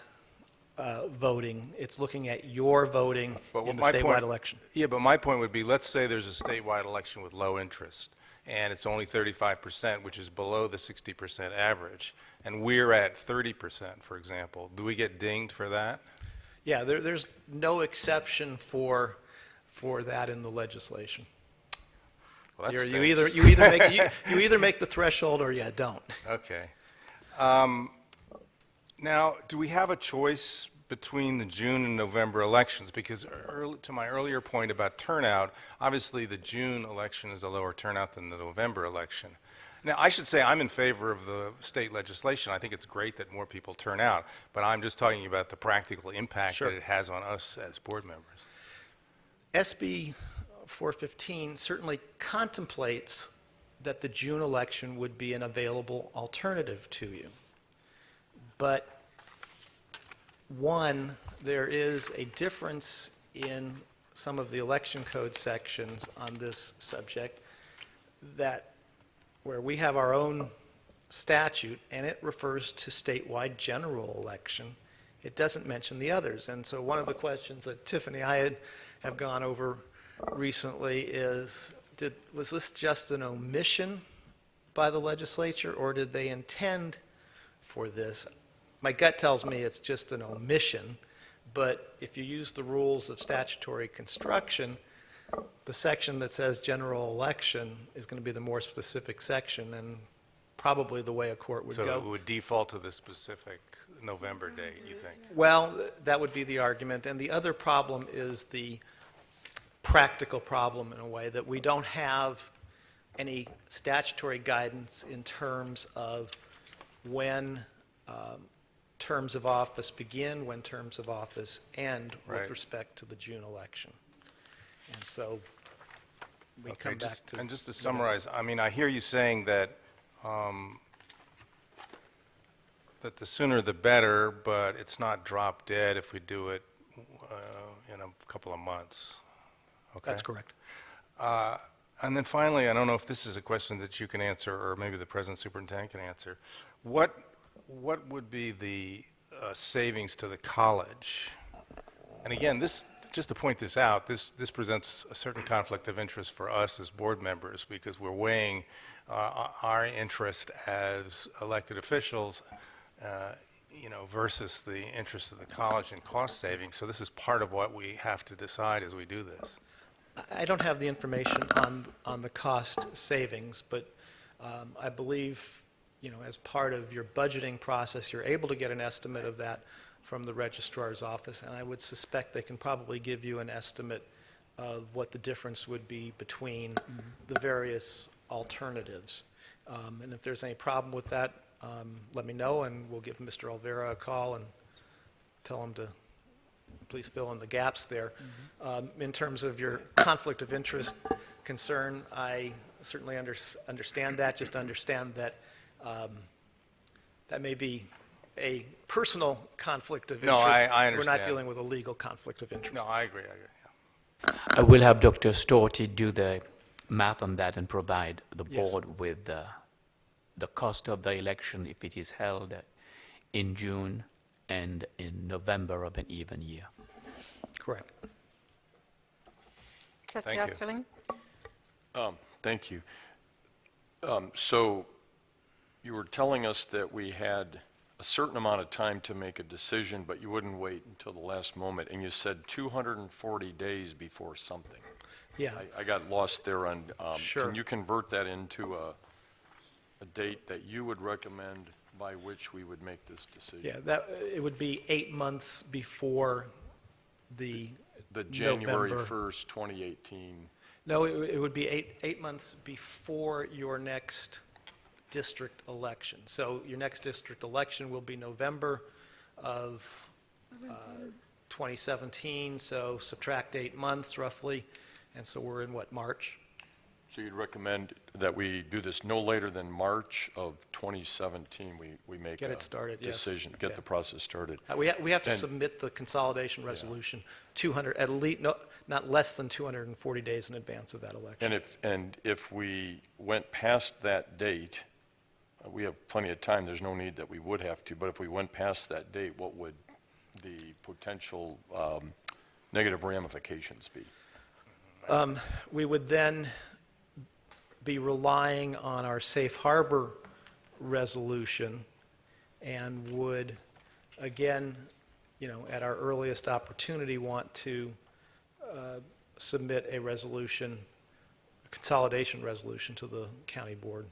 voting. It's looking at your voting in the statewide election. Yeah, but my point would be, let's say there's a statewide election with low interest, and it's only 35%, which is below the 60% average, and we're at 30%, for example. Do we get dinged for that? Yeah, there's no exception for that in the legislation. Well, that You stinks. either make the threshold or you don't. Okay. Now, do we have a choice between the June and November elections? Because to my earlier point about turnout, obviously the June election is a lower turnout than the November election. Now, I should say I'm in favor of the state legislation. I think it's great that more people turn out, but I'm just talking about the practical impact Sure. that it has on us as board members. SB 415 certainly contemplates that the June election would be an available alternative to you. But one, there is a difference in some of the election code sections on this subject that where we have our own statute and it refers to statewide general election, it doesn't mention the others. And so one of the questions that Tiffany and I have gone over recently is, was this just an omission by the legislature, or did they intend for this? My gut tells me it's just an omission, but if you use the rules of statutory construction, the section that says general election is going to be the more specific section, and probably the way a court would So go. it would default to the specific November date, you think? Well, that would be the argument. And the other problem is the practical problem, in a way, that we don't have any statutory guidance in terms of when terms of office begin, when terms of office end with Right. respect to the June election. And so we Okay, come back to... And just to summarize, I mean, I hear you saying that that the sooner the better, but it's not drop dead if we do it in a couple of months. Okay? That's correct. And then finally, I don't know if this is a question that you can answer, or maybe the President Superintendent can answer. What would be the savings to the college? And again, just to point this out, this presents a certain conflict of interest for us as board members, because we're weighing our interest as elected officials, versus the interest of the college in cost savings. So this is part of what we have to decide as we do this. I don't have the information on the cost savings, but I believe, as part of your budgeting process, you're able to get an estimate of that from the registrar's office, and I would suspect they can probably give you an estimate of what the difference would be between the various alternatives. And if there's any problem with that, let me know, and we'll give Mr. Olvera a call and tell him to please fill in the gaps there. In terms of your conflict of interest concern, I certainly understand that. Just understand that that may be a personal conflict of No, interest. I We're not understand. dealing with a legal conflict of interest. No, I agree, yeah. I will have Dr. Storti do the math on that and provide the Yes. board with the cost of the election if it is held in June and in November of an even year. Correct. Trustee Thank you. Osterling? Thank you. So you were telling us that we had a certain amount of time to make a decision, but you wouldn't wait until the last moment, and you said 240 days before something. Yeah. I got lost there on, Sure. can you convert that into a date that you would recommend by which we would make this decision? Yeah, it would be 8 months before the The January November. 1st, 2018. No, it would be eight months before your next district election. So your next district election will be November of 2017, so subtract 8 months roughly, and so we're in what, March? So you'd recommend that we do this no later than March of 2017, we make Get a it started, yes. decision, get Yeah. the process started. We have to And- submit the consolidation resolution 200, at least, not less than 240 days in advance of that election. And if we went past that date, we have plenty of time, there's no need that we would have to, but if we went past that date, what would the potential negative ramifications be? We would then be relying on our safe harbor resolution and would, again, at our earliest opportunity, want to submit a resolution, a consolidation resolution to the county board.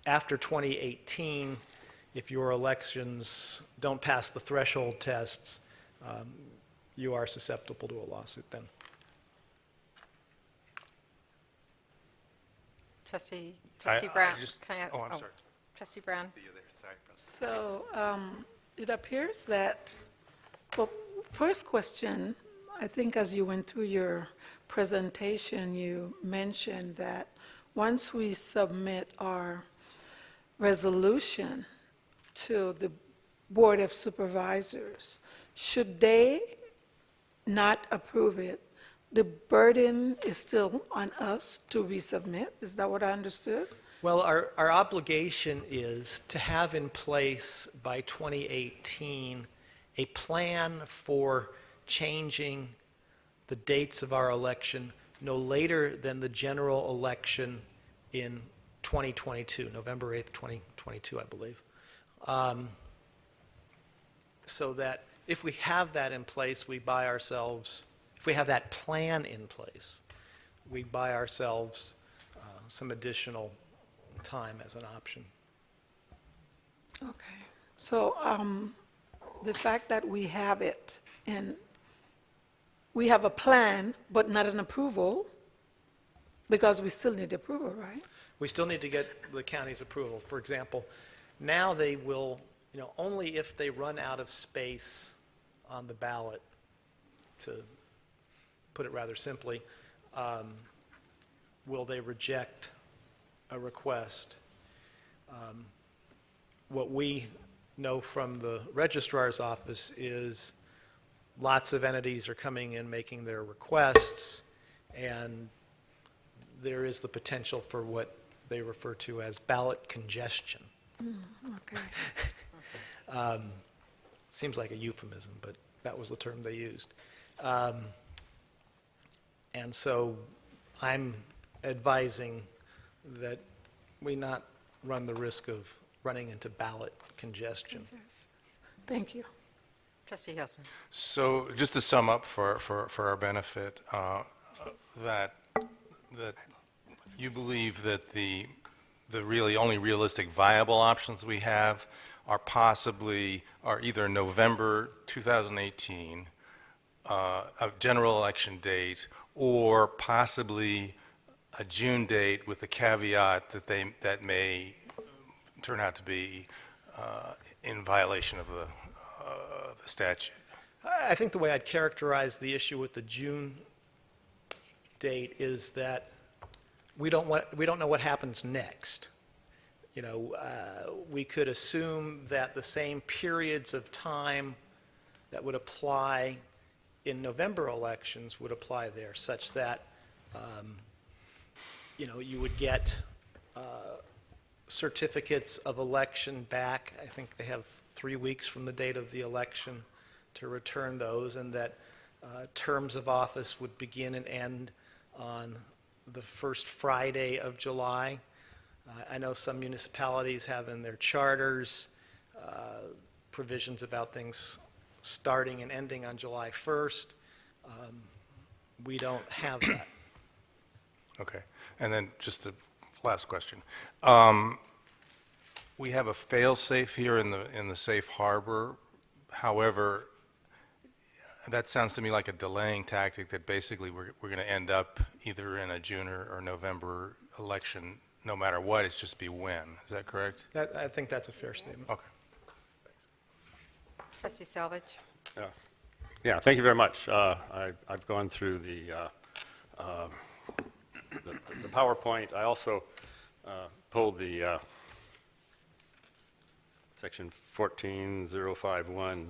After 2018, if your elections don't pass the threshold tests, you are susceptible to a lawsuit then. Trustee I Brown? just- Can I- oh, I'm sorry. Trustee Brown? So it appears that, well, first question, I think as you went through your presentation, you mentioned that once we submit our resolution to the Board of Supervisors, should they not approve it, the burden is still on us to resubmit? Is that what I understood? Well, our obligation is to have in place by 2018 a plan for changing the dates of our election no later than the general election in 2022, November 8th, 2022, I believe. So that if we have that in place, if we have that plan in place, we buy ourselves some additional time as an option. Okay. So the fact that we have it and we have a plan but not an approval, because we still need approval, right? We still need to get the county's approval. For example, now they will, only if they run out of space on the ballot, to put it rather simply, will they reject a request. What we know from the registrar's office is lots of entities are coming in making their requests, and there is the potential for what they refer to as ballot congestion. Okay. Seems like a euphemism, but that was the term they used. And so I'm advising that we not run the risk of running into ballot congestion. Thank you. Trustee Hilsman? So just to sum up for our benefit, that you believe that the really only realistic viable options we have are either November 2018, a general election date, or possibly a June date with the caveat that that may turn out to be in violation of the statute. I think the way I'd characterize the issue with the June date is that we don't know what happens next. You know, we could assume that the same periods of time that would apply in November elections would apply there, such that, you know, you would get certificates of election back. I think they have 3 weeks from the date of the election to return those, and that terms of office would begin and end on the first Friday of July. I know some municipalities have in their charters provisions about things starting and ending on July 1st. We don't have that. Okay. And then just the last question. We have a fail-safe here in the safe harbor. However, that sounds to me like a delaying tactic that basically we're going to end up either in a June or November election, no matter what, it's just be when. Is that correct? I think that's a fair statement. Okay. Trustee Selvage? Yeah, thank you very much. I've gone through the PowerPoint. I also pulled the section 14051,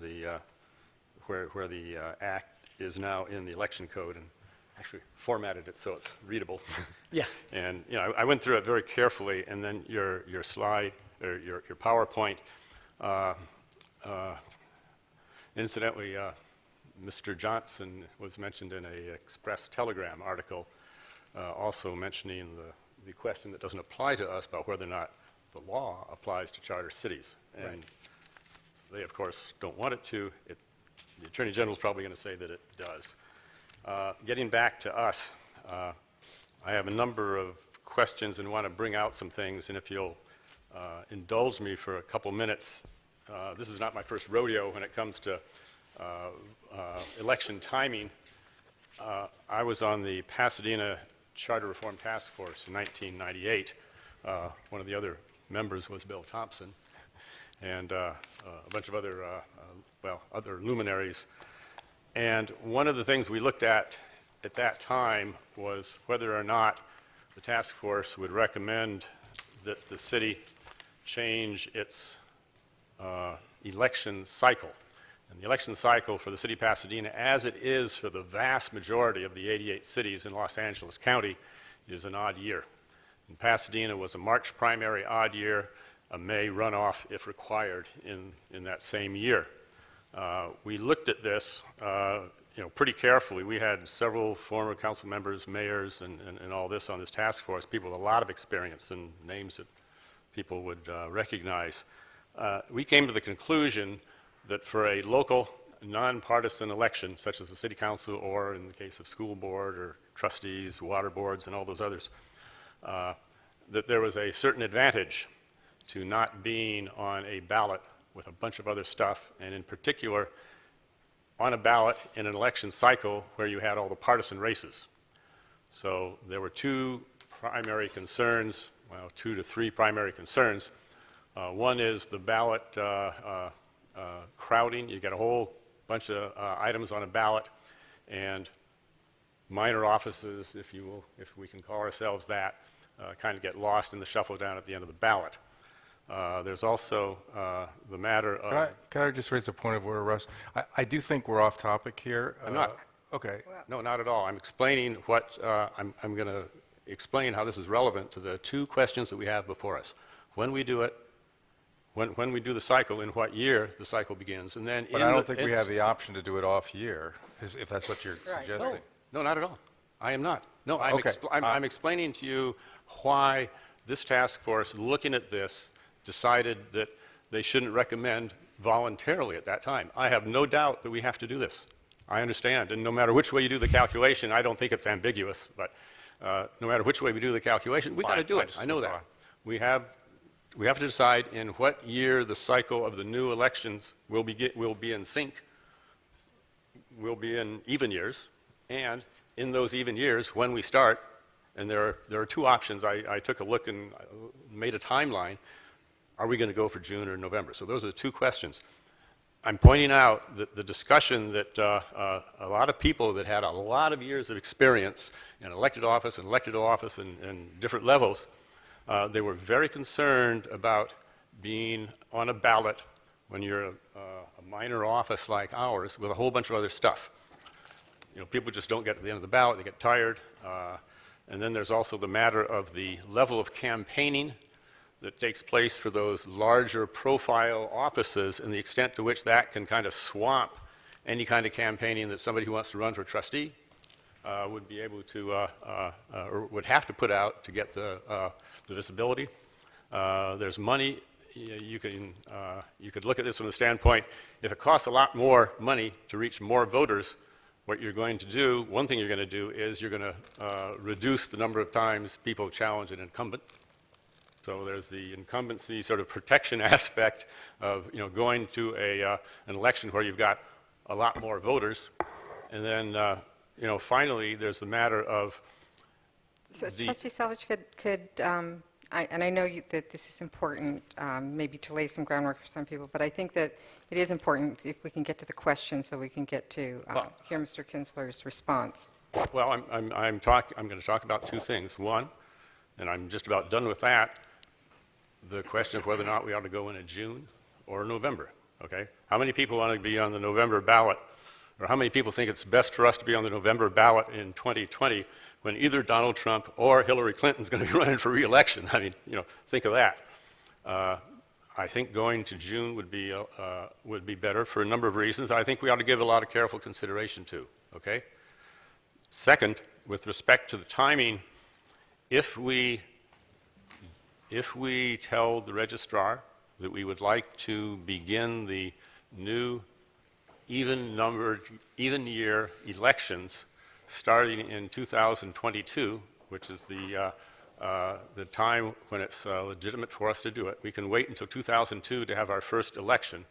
where the act is now in the election code, and actually formatted it so it's readable. Yeah. And you know, I went through it very carefully, and then your slide or your PowerPoint. Incidentally, Mr. Johnson was mentioned in a Express Telegram article, also mentioning the question that doesn't apply to us about whether or not the law applies to charter cities. And Right. they, of course, don't want it to. The Attorney General is probably going to say that it does. Getting back to us, I have a number of questions and want to bring out some things, and if you'll indulge me for a couple minutes, this is not my first rodeo when it comes to election timing. I was on the Pasadena Charter Reform Task Force in 1998. One of the other members was Bill Thompson, and a bunch of other, other luminaries. And one of the things we looked at that time was whether or not the task force would recommend that the city change its election cycle. And the election cycle for the city of Pasadena, as it is for the vast majority of the 88 cities in Los Angeles County, is an odd year. And Pasadena was a March primary odd year, a May runoff if required in that same year. We looked at this pretty carefully. We had several former council members, mayors, and all this on this task force, people with a lot of experience and names that people would recognize. We came to the conclusion that for a local, nonpartisan election, such as the city council, or in the case of school board or trustees, water boards, and all those others, that there was a certain advantage to not being on a ballot with a bunch of other stuff, and in particular, on a ballot in an election cycle where you had all the partisan races. So there were two primary concerns, well, 2 to 3 primary concerns. One is the ballot crowding. You get a whole bunch of items on a ballot, and minor offices, if you will, if we can call ourselves that, kind of get lost in the shuffle down at the end of the ballot. There's also the matter of... Can I just raise a point of order, Russ? I do think we're off topic here. I'm not. Okay. No, not at all. I'm explaining what, I'm going to explain how this is relevant to the two questions that we have before us. When we do it, when we do the cycle, in what year the cycle begins, and then... But I don't think we have the option to do it off year, if that's what you're suggesting. No, not at all. I am not. No, Okay. I'm explaining to you why this task force, looking at this, decided that they shouldn't recommend voluntarily at that time. I have no doubt that we have to do this. I understand, and no matter which way you do the calculation, I don't think it's ambiguous, but no matter which way we do the calculation, we got to do it. I know that. We have to decide in what year the cycle of the new elections will be in sync, will be in even years, and in those even years, when we start, And there are two options. I took a look and made a timeline. Are we going to go for June or November? So those are the two questions. I'm pointing out that the discussion that a lot of people that had a lot of years of experience in elected office and different levels, they were very concerned about being on a ballot when you're a minor office like ours with a whole bunch of other stuff. You know, people just don't get to the end of the ballot, they get tired. And then there's also the matter of the level of campaigning that takes place for those larger profile offices and the extent to which that can kind of swamp any kind of campaigning that somebody who wants to run for trustee would be able to, or would have to put out to get the visibility. There's money. You could look at this from the standpoint, if it costs a lot more money to reach more voters, what you're going to do, one thing you're going to do is you're going to reduce the number of times people challenge an incumbent. So there's the incumbency sort of protection aspect of, you know, going to an election where you've got a lot more voters. And then, you know, finally, there's the matter of So Trustee Selvage, and I know that this is important, maybe to lay some groundwork for some people, but I think that it is important if we can get to the question so we can get to hear Mr. Kinsler's response. Well, I'm going to talk about two things. One, and I'm just about done with that, the question of whether or not we ought to go in June or November, okay? How many people want to be on the November ballot, or how many people think it's best for us to be on the November ballot in 2020 when either Donald Trump or Hillary Clinton's going to be running for re-election? I mean, you know, think of that. I think going to June would be better for a number of reasons. I think we ought to give a lot of careful consideration to, okay? Second, with respect to the timing, if we tell the registrar that we would like to begin the new even year elections starting in 2022, which is the time when it's legitimate for us to do it. We can wait until 2002 to have our first election,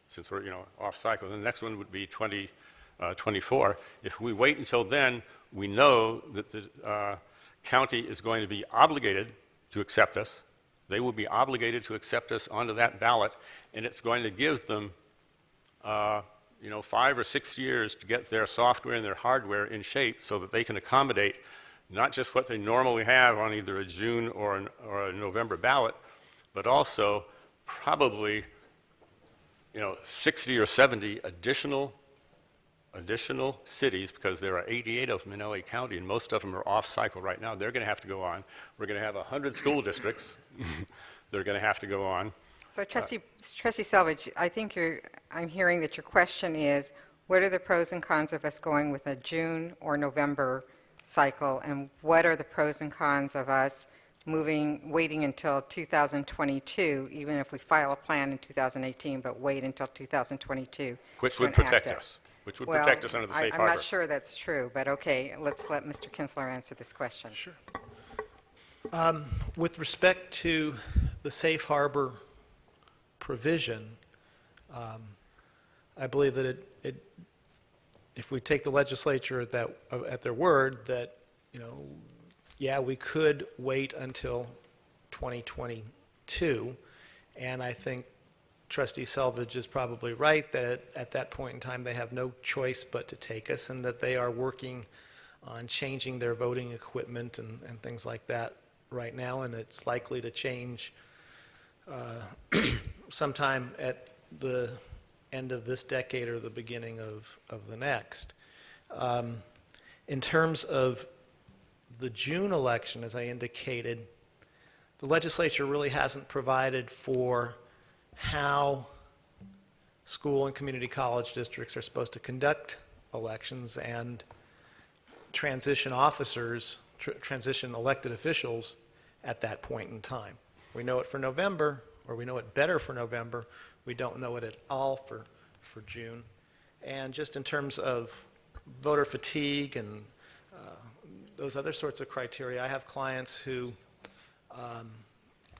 since we're, you know, off cycle. The next one would be 2024. If we wait until then, we know that the county is going to be obligated to accept us. They will be obligated to accept us onto that ballot, and it's going to give them, you know, 5 or 6 years to get their software and their hardware in shape so that they can accommodate not just what they normally have on either a June or a November ballot, but also probably, you know, 60 or 70 additional cities, because there are 88 of them in LA County, and most of them are off cycle right now. They're going to have to go on. We're going to have 100 school districts. They're going to have to go on. So Trustee Selvage, I think I'm hearing that your question is, what are the pros and cons of us going with a June or November cycle, and what are the pros and cons of us waiting until 2022, even if we file a plan in 2018, but wait until 2022? Which to would protect enact it? us. Which would protect us under the safe harbor. I'm not sure that's true, but okay, let's let Mr. Kinsler answer this question. Sure. With respect to the safe harbor provision, I believe that if we take the legislature at their word, that, you know, yeah, we could wait until 2022, and I think Trustee Selvage is probably right that at that point in time they have no choice but to take us, and that they are working on changing their voting equipment and things like that right now, and it's likely to change sometime at the end of this decade or the beginning of the next. In terms of the June election, as I indicated, the legislature really hasn't provided for how school and community college districts are supposed to conduct elections and transition officers, transition elected officials at that point in time. We know it for November, or we know it better for November. We don't know it at all for June. And just in terms of voter fatigue and those other sorts of criteria, I have clients who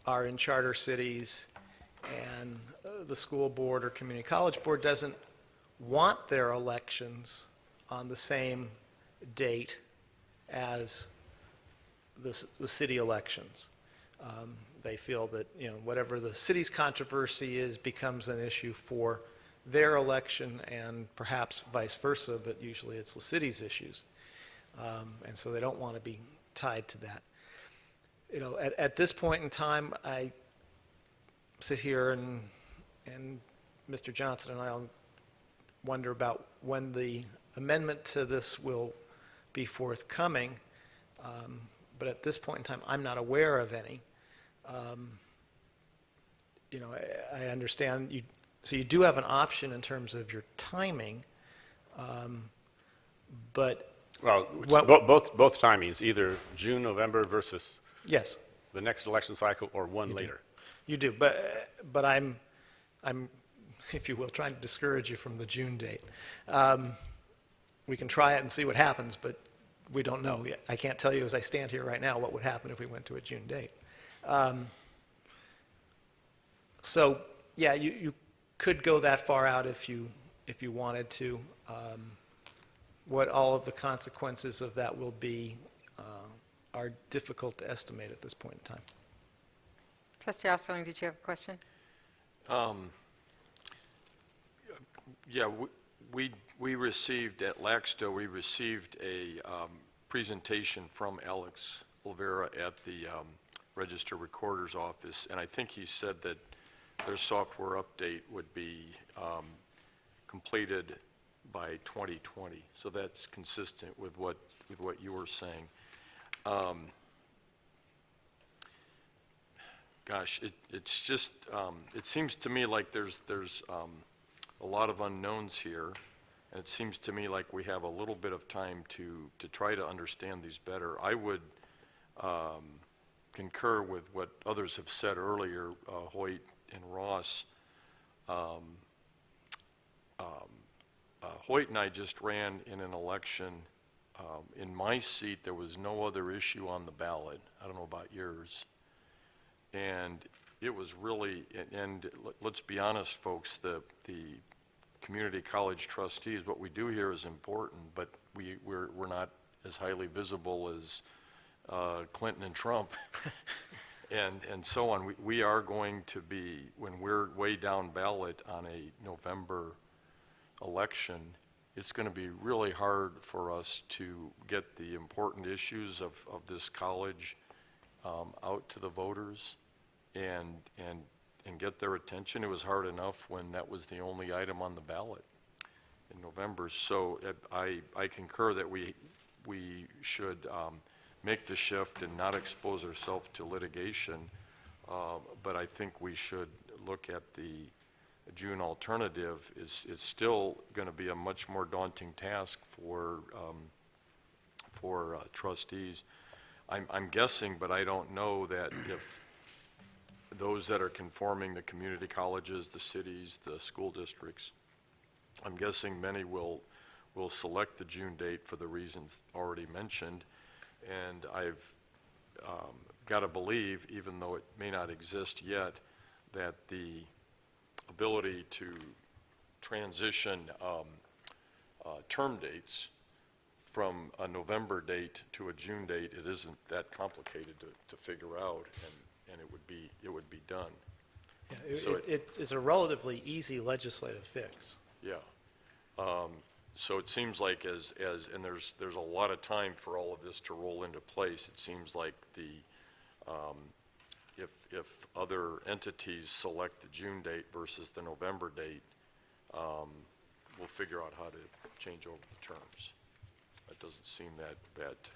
are in charter cities, and the school board or community college board doesn't want their elections on the same date as the city elections. They feel that, whatever the city's controversy is becomes an issue for their election and perhaps vice versa, but usually it's the city's issues. And so they don't want to be tied to that. At this point in time, I sit here and Mr. Johnson and I wonder about when the amendment to this will be forthcoming. But at this point in time, I'm not aware of any. I understand you. So you do have an option in terms of your timing, but Well, both timings, either June, November versus yes, the next election cycle or one later. you do. But I'm, if you will, trying to discourage you from the June date. We can try it and see what happens, but we don't know yet. I can't tell you as I stand here right now what would happen if we went to a June date. So yeah, you could go that far out if you wanted to. What all of the consequences of that will be are difficult to estimate at this point in time. Trustee Osterling, did you have a question? Yeah, we received, at LACSTA, we received a presentation from Alex Olvera at the Register Recorder's Office, and I think he said that their software update would be completed by 2020. So that's consistent with what you were saying. Gosh, it's just it seems to me like there's a lot of unknowns here, and it seems to me like we have a little bit of time to try to understand these better. I would concur with what others have said earlier, Hoyt and Ross. Hoyt and I just ran in an election. In my seat, there was no other issue on the ballot. I don't know about yours. And it was really, and let's be honest, folks, the community college trustees, what we do here is important, but we're not as highly visible as Clinton and Trump and so on. We are going to be, when we're way down ballot on a November election, it's going to be really hard for us to get the important issues of this college out to the voters and get their attention. It was hard enough when that was the only item on the ballot in November. So I concur that we should make the shift and not expose ourselves to litigation, but I think we should look at the June alternative. It's still going to be a much more daunting task for trustees. I'm guessing, but I don't know, that if those that are conforming, the community colleges, the cities, the school districts, I'm guessing many will select the June date for the reasons already mentioned. And I've got to believe, even though it may not exist yet, that the ability to transition term dates from a November date to a June date, it isn't that complicated to figure out, and it would be done. Yeah, So it's a relatively easy legislative fix. Yeah. So it seems like and there's a lot of time for all of this to roll into place. It seems like if other entities select the June date versus the November date, we'll figure out how to change over the terms. It doesn't seem that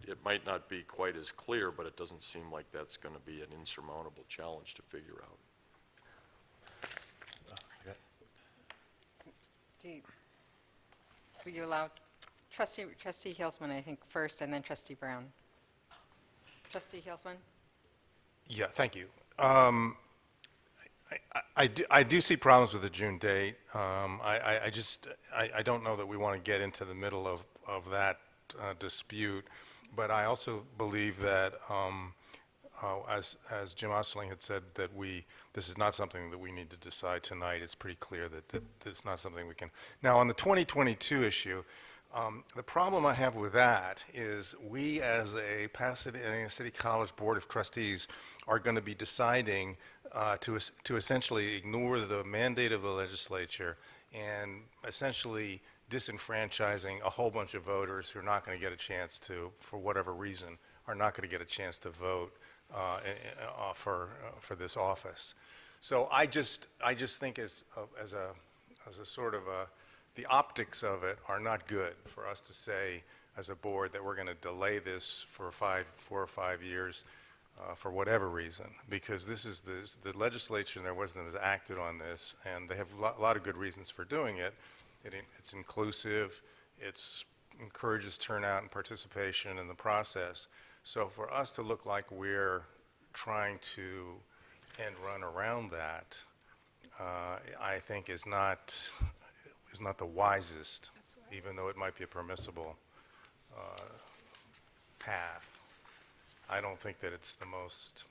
it might not be quite as clear, but it doesn't seem like that's going to be an insurmountable challenge to figure out. Will you allow Trustee Hilsman, I think, first, and then Trustee Brown? Trustee Hilsman? Yeah, thank you. I do see problems with the June date. I don't know that we want to get into the middle of that dispute, but I also believe that, as Jim Osterling had said, that this is not something that we need to decide tonight. It's pretty clear that it's not something we can. Now, on the 2022 issue, The problem I have with that is we, as a Pasadena City College Board of Trustees, are going to be deciding to essentially ignore the mandate of the legislature and essentially disenfranchising a whole bunch of voters who are not going to get a chance to, for whatever reason, are not going to get a chance to vote for this office. So I just think as a sort of the optics of it are not good for us to say as a board that we're going to delay this for 4 or 5 years for whatever reason, because this is the legislature and their wisdom has acted on this, and they have a lot of good reasons for doing it. It's inclusive, it encourages turnout and participation in the process. So for us to look like we're trying to end run around that, I think is not the wisest, even though it might be a permissible path. I don't think that it's the most,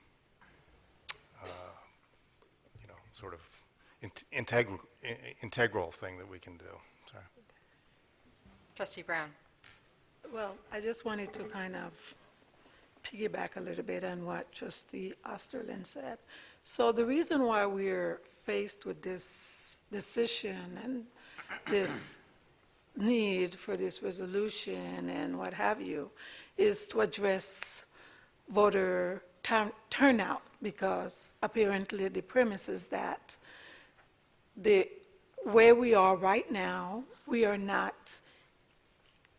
sort of integral thing that we can do. Sorry. Trustee Brown. Well, I just wanted to kind of piggyback a little bit on what Trustee Osterlin said. So the reason why we're faced with this decision and this need for this resolution and what have you is to address voter turnout, because apparently the premise is that where we are right now, we are not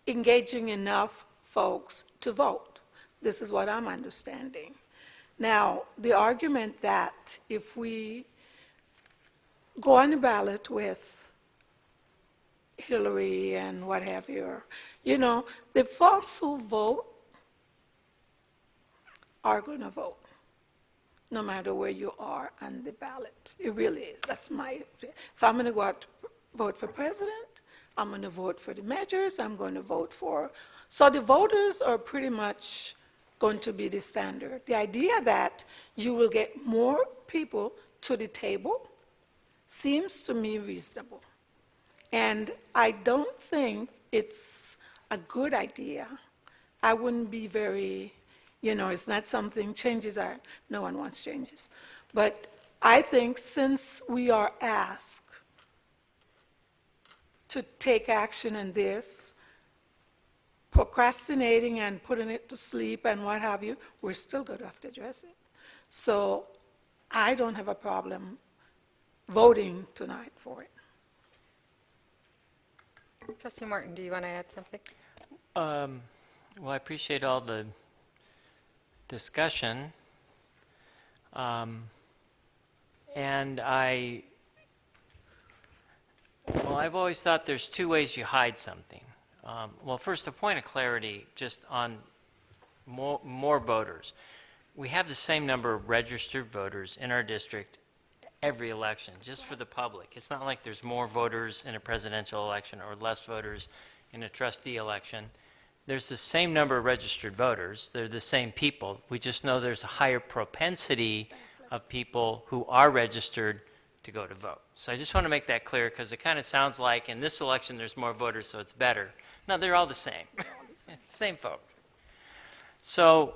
engaging enough folks to vote. This is what I'm understanding. Now, the argument that if we go on the ballot with Hillary and what have you, the folks who vote are going to vote, no matter where you are on the ballot. It really is. That's if I'm going to go out to vote for president, I'm going to vote for the measures, I'm going to vote for, so the voters are pretty much going to be the standard. The idea that you will get more people to the table seems to me reasonable. And I don't think it's a good idea. I wouldn't be very, it's not something, no one wants changes. But I think since we are asked to take action in this, procrastinating and putting it to sleep and what have you, we're still going to have to address it. So I don't have a problem voting tonight for it. Trustee Martin, do you want to add something? Well, I appreciate all the discussion. And I've always thought there's two ways you hide something. Well, first, a point of clarity just on more voters. We have the same number of registered voters in our district every election, just for the public. It's not like there's more voters in a presidential election or less voters in a trustee election. There's the same number of registered voters. They're the same people. We just know there's a higher propensity of people who are registered to go to vote. So I just want to make that clear, because it kind of sounds like in this election there's more voters, so it's better. No, they're all the same. Same folk. So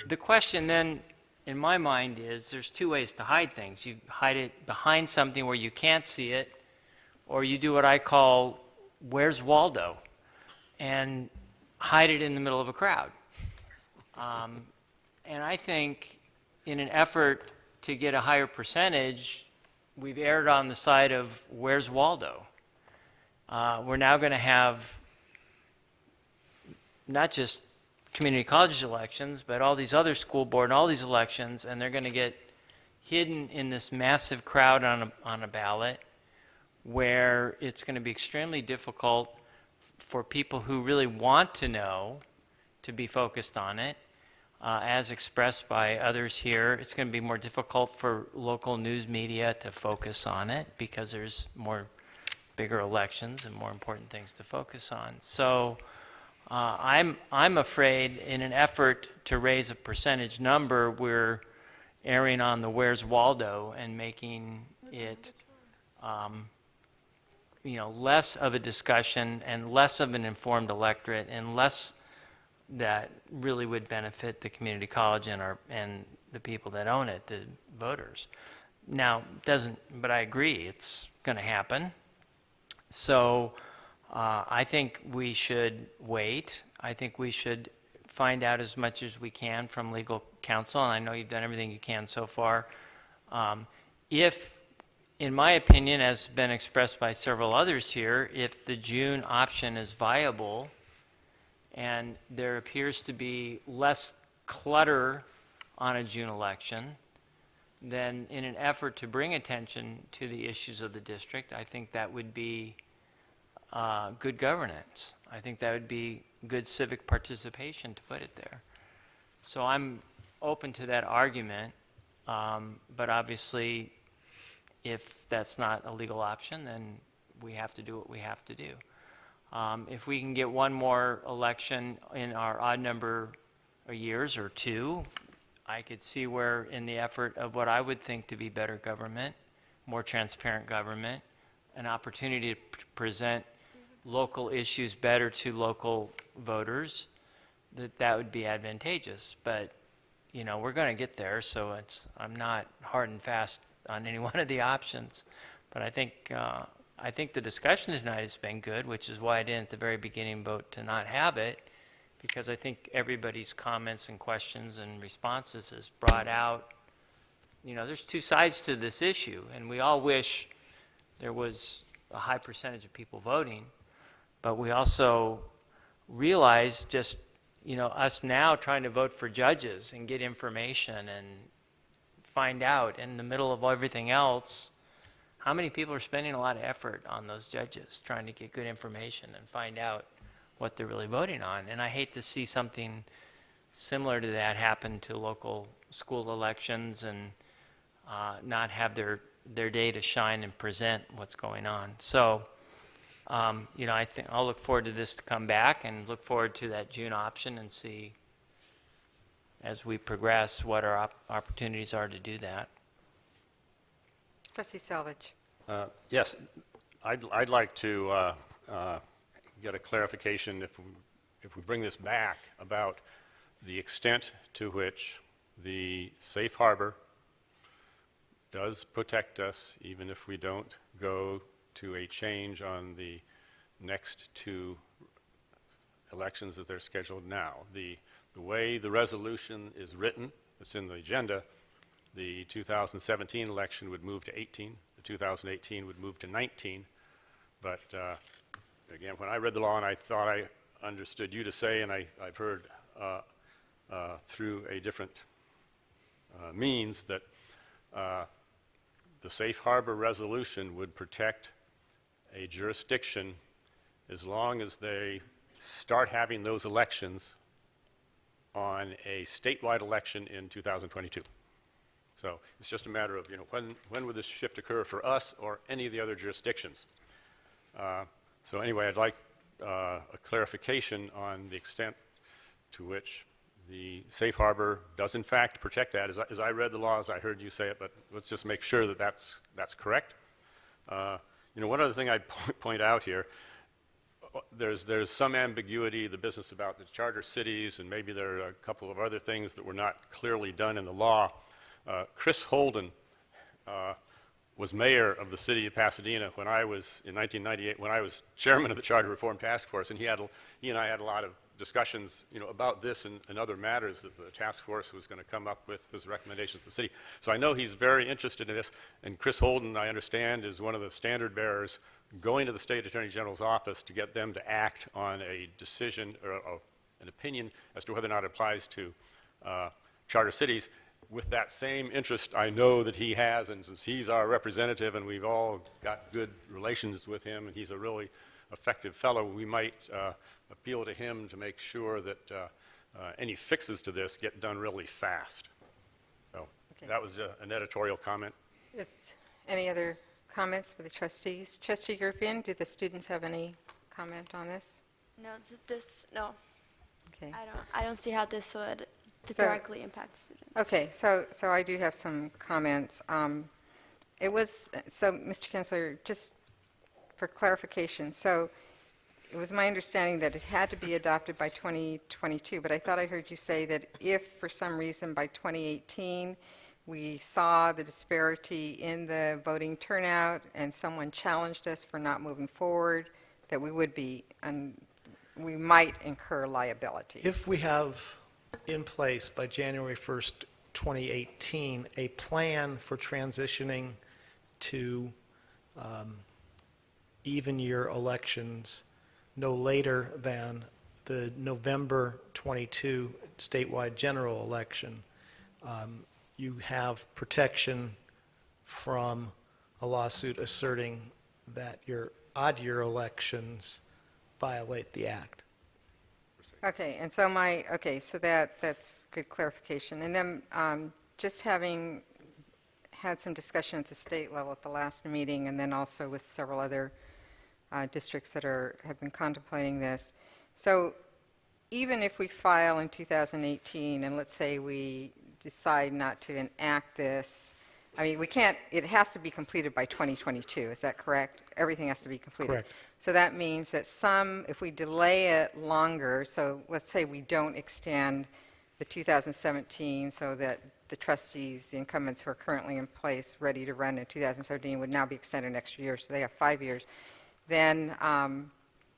the question then, in my mind, is there's two ways to hide things. You hide it behind something where you can't see it, or you do what I call, where's Waldo? And hide it in the middle of a crowd. And I think in an effort to get a higher percentage, we've erred on the side of where's Waldo? We're now going to have not just community college elections, but all these other school board and all these elections, and they're going to get hidden in this massive crowd on a ballot, where it's going to be extremely difficult for people who really want to know to be focused on it. As expressed by others here, it's going to be more difficult for local news media to focus on it, because there's bigger elections and more important things to focus on. So I'm afraid in an effort to raise a percentage number, we're erring on the where's Waldo and making it less of a discussion and less of an informed electorate and less that really would benefit the community college and the people that own it, the voters. Now, but I agree, it's going to happen. So I think we should wait. I think we should find out as much as we can from legal counsel, and I know you've done everything you can so far. If, in my opinion, as been expressed by several others here, if the June option is viable and there appears to be less clutter on a June election, then in an effort to bring attention to the issues of the district, I think that would be good governance. I think that would be good civic participation, to put it there. So I'm open to that argument, but obviously, if that's not a legal option, then we have to do what we have to do. If we can get one more election in our odd number of years or two, I could see where, in the effort of what I would think to be better government, more transparent government, an opportunity to present local issues better to local voters, that would be advantageous. But, we're going to get there, so I'm not hard and fast on any one of the options. But I think the discussion tonight has been good, which is why I didn't at the very beginning vote to not have it, because I think everybody's comments and questions and responses has brought out, there's two sides to this issue, and we all wish there was a high percentage of people voting, but we also realize just, us now trying to vote for judges and get information and find out in the middle of everything else, how many people are spending a lot of effort on those judges trying to get good information and find out what they're really voting on. And I hate to see something similar to that happen to local school elections and not have their day to shine and present what's going on. So, I think I'll look forward to this to come back and look forward to that June option and see as we progress what our opportunities are to do that. Trustee Selvage. Yes, I'd like to get a clarification if we bring this back about the extent to which the safe harbor does protect us, even if we don't go to a change on the next two elections that they're scheduled now. The way the resolution is written, it's in the agenda, the 2017 election would move to 18, the 2018 would move to 19, but again, when I read the law and I thought I understood you to say, and I've heard through a different means that the safe harbor resolution would protect a jurisdiction as long as they start having those elections on a statewide election in 2022. So it's just a matter of, when would this shift occur for us or any of the other jurisdictions? So anyway, I'd like a clarification on the extent to which the safe harbor does in fact protect that. As I read the law, as I heard you say it, but let's just make sure that that's correct. One other thing I'd point out here, there's some ambiguity, the business about the charter cities, and maybe there are a couple of other things that were not clearly done in the law. Chris Holden was mayor of the city of Pasadena when I was, in 1998, when I was chairman of the Charter Reform Task Force, and he and I had a lot of discussions, about this and other matters that the task force was going to come up with as recommendations to the city. So I know he's very interested in this, and Chris Holden, I understand, is one of the standard bearers going to the State Attorney General's office to get them to act on a decision or an opinion as to whether or not it applies to charter cities. With that same interest I know that he has, and since he's our representative and we've all got good relations with him and he's a really effective fellow, we might appeal to him to make sure that any fixes to this get done really fast. So that was an editorial comment. Is any other comments for the trustees? Trustee Gurpian, do the students have any comment on this? No, no. Okay. I don't see how this would So- directly impact students. Okay, so I do have some comments. Mr. Kinsler, just for clarification, so it was my understanding that it had to be adopted by 2022, but I thought I heard you say that if for some reason by 2018 we saw the disparity in the voting turnout and someone challenged us for not moving forward, that we would be, and we might incur liability. If we have in place by January 1st, 2018, a plan for transitioning to even year elections no later than the November 22 statewide general election, you have protection from a lawsuit asserting that your odd year elections violate the act. Okay, and so so that's good clarification. And then just having had some discussion at the state level at the last meeting, and then also with several other districts that have been contemplating this. So even if we file in 2018, and let's say we decide not to enact this, I mean, we can't, it has to be completed by 2022, is that correct? Everything has to be completed. Correct. So that means that if we delay it longer, so let's say we don't extend the 2017 so that the trustees, the incumbents who are currently in place, ready to run in 2017, would now be extended an extra year, so they have 5 years, then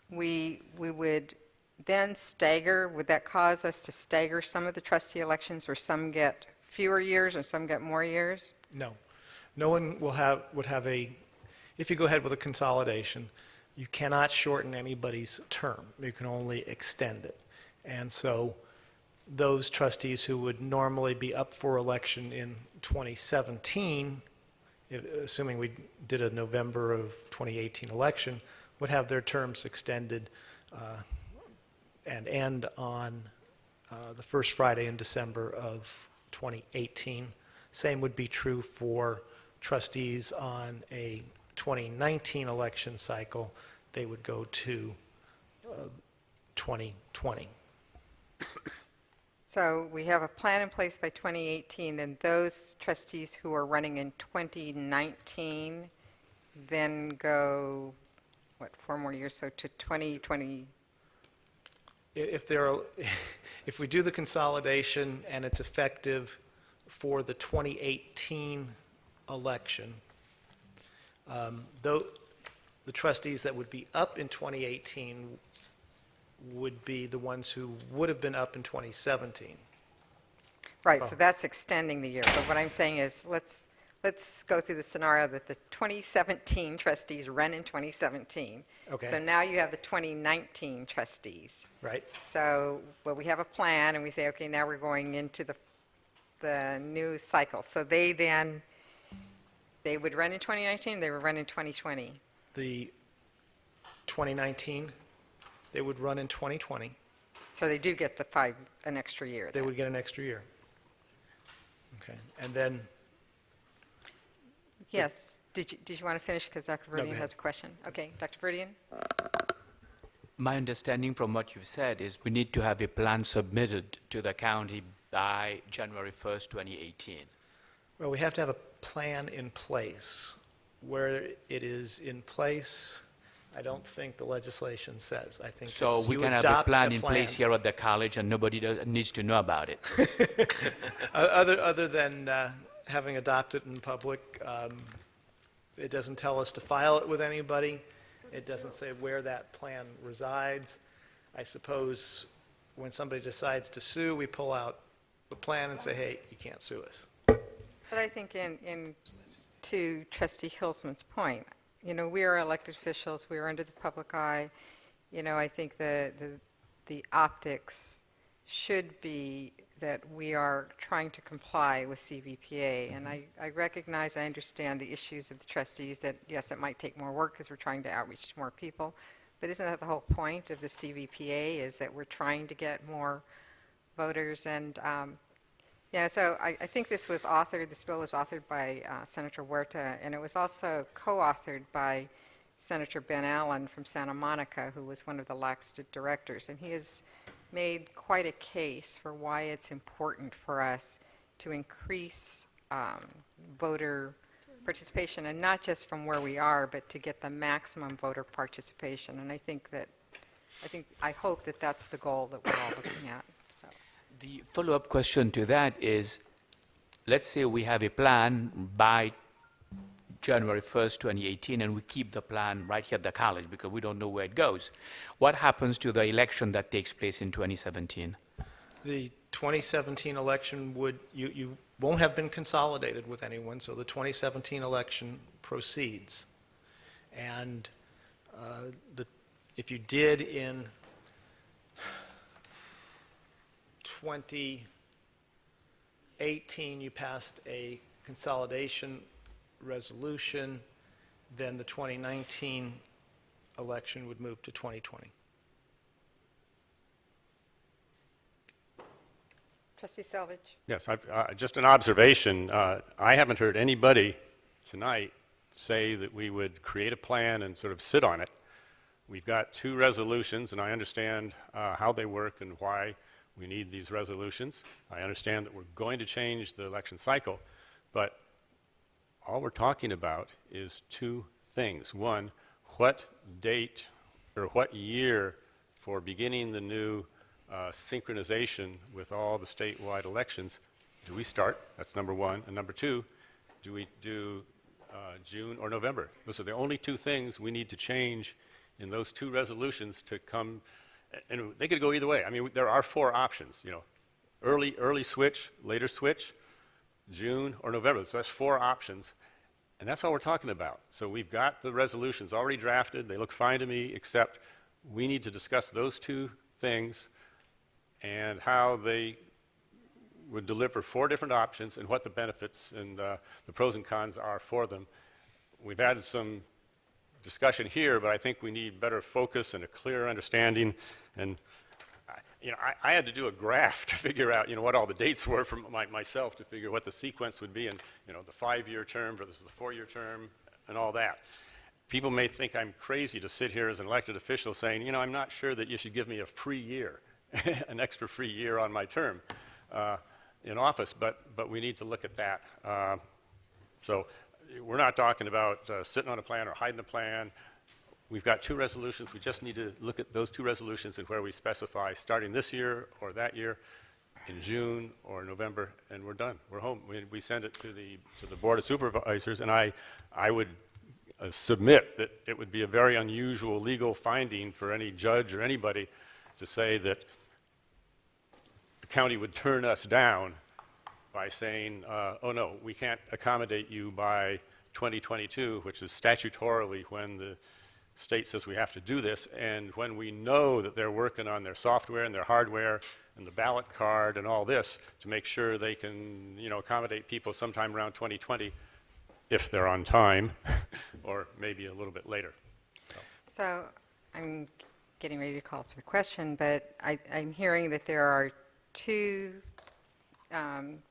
we would then stagger, would that cause us to stagger some of the trustee elections where some get fewer years or some get more years? No. No one would have if you go ahead with a consolidation, you cannot shorten anybody's term. You can only extend it. And so those trustees who would normally be up for election in 2017, assuming we did a November of 2018 election, would have their terms extended and end on the first Friday in December of 2018. Same would be true for trustees on a 2019 election cycle. They would go to 2020. So we have a plan in place by 2018, then those trustees who are running in 2019 then go, 4 more years, so to 2020. If we do the consolidation and it's effective for the 2018 election, though the trustees that would be up in 2018 would be the ones who would have been up in 2017. Right, so that's extending the year. But what I'm saying is, let's go through the scenario that the 2017 trustees run in 2017. Okay. So now you have the 2019 trustees. Right? So, we have a plan, and we say, okay, now we're going into the new cycle. So they would run in 2019, they would run in 2020. The 2019, they would run in 2020. So they do get an extra year They then. would get an extra year. Okay. And then, Yes. Did you want to finish? Because Dr. go Verdian ahead. has a question. Okay, Dr. Verdian? My understanding from what you've said is we need to have a plan submitted to the county by January 1st, 2018. well, we have to have a plan in place. Where it is in place, I don't think the legislation says. I think So it's we you can have a adopt plan the in place here at the college and nobody needs to know about it. Other than having adopted in public, it doesn't tell us to file it with anybody. It doesn't say where that plan resides. I suppose when somebody decides to sue, we pull out the plan and say, hey, you can't sue us. But I think to Trustee Hilsman's point, we are elected officials, we are under the public eye. I think the optics should be that we are trying to comply with CVPA. And I recognize, I understand the issues of the trustees that, yes, it might take more work because we're trying to outreach to more people. But isn't that the whole point of the CVPA, is that we're trying to get more voters? And so I think this bill was authored by Senator Huerta, and it was also co-authored by Senator Ben Allen from Santa Monica, who was one of the LACSTA directors. And he has made quite a case for why it's important for us to increase voter participation, and not just from where we are, but to get the maximum voter participation. And I hope that that's the goal that we're all looking at. So. The follow-up question to that is, let's say we have a plan by January 1st, 2018, and we keep the plan right here at the college because we don't know where it goes. What happens to the election that takes place in 2017? The 2017 election you won't have been consolidated with anyone, so the 2017 election proceeds. And if you did in 2018, you passed a consolidation resolution, then the 2019 election would move to 2020. Trustee Selvage. Yes, just an observation. I haven't heard anybody tonight say that we would create a plan and sort of sit on it. We've got 2 resolutions, and I understand how they work and why we need these resolutions. I understand that we're going to change the election cycle, but all we're talking about is 2 things. One, what date or what year for beginning the new synchronization with all the statewide elections do we start? That's number 1. And number 2, do we do June or November? Those are the only 2 things we need to change in those 2 resolutions to come, and they could go either way. I mean, there are 4 options, early switch, later switch, June or November. So that's 4 options, and that's all we're talking about. So we've got the resolutions already drafted. They look fine to me, except we need to discuss those 2 things and how they would deliver 4 different options and what the benefits and the pros and cons are for them. We've added some discussion here, but I think we need better focus and a clear understanding. And I had to do a graph to figure out what all the dates were for myself to figure what the sequence would be, and the 5-year term versus the 4-year term and all that. People may think I'm crazy to sit here as an elected official saying, I'm not sure that you should give me a free year, an extra free year on my term in office, but we need to look at that. So we're not talking about sitting on a plan or hiding a plan. We've got 2 resolutions. We just need to look at those 2 resolutions and where we specify starting this year or that year in June or November, and we're done. We're home. We send it to the Board of Supervisors, and I would submit that it would be a very unusual legal finding for any judge or anybody to say that the county would turn us down by saying, oh no, we can't accommodate you by 2022, which is statutorily when the state says we have to do this, and when we know that they're working on their software and their hardware and the ballot card and all this to make sure they can, accommodate people sometime around 2020 if they're on time, or maybe a little bit later. So I'm getting ready to call for the question, but I'm hearing that there are 2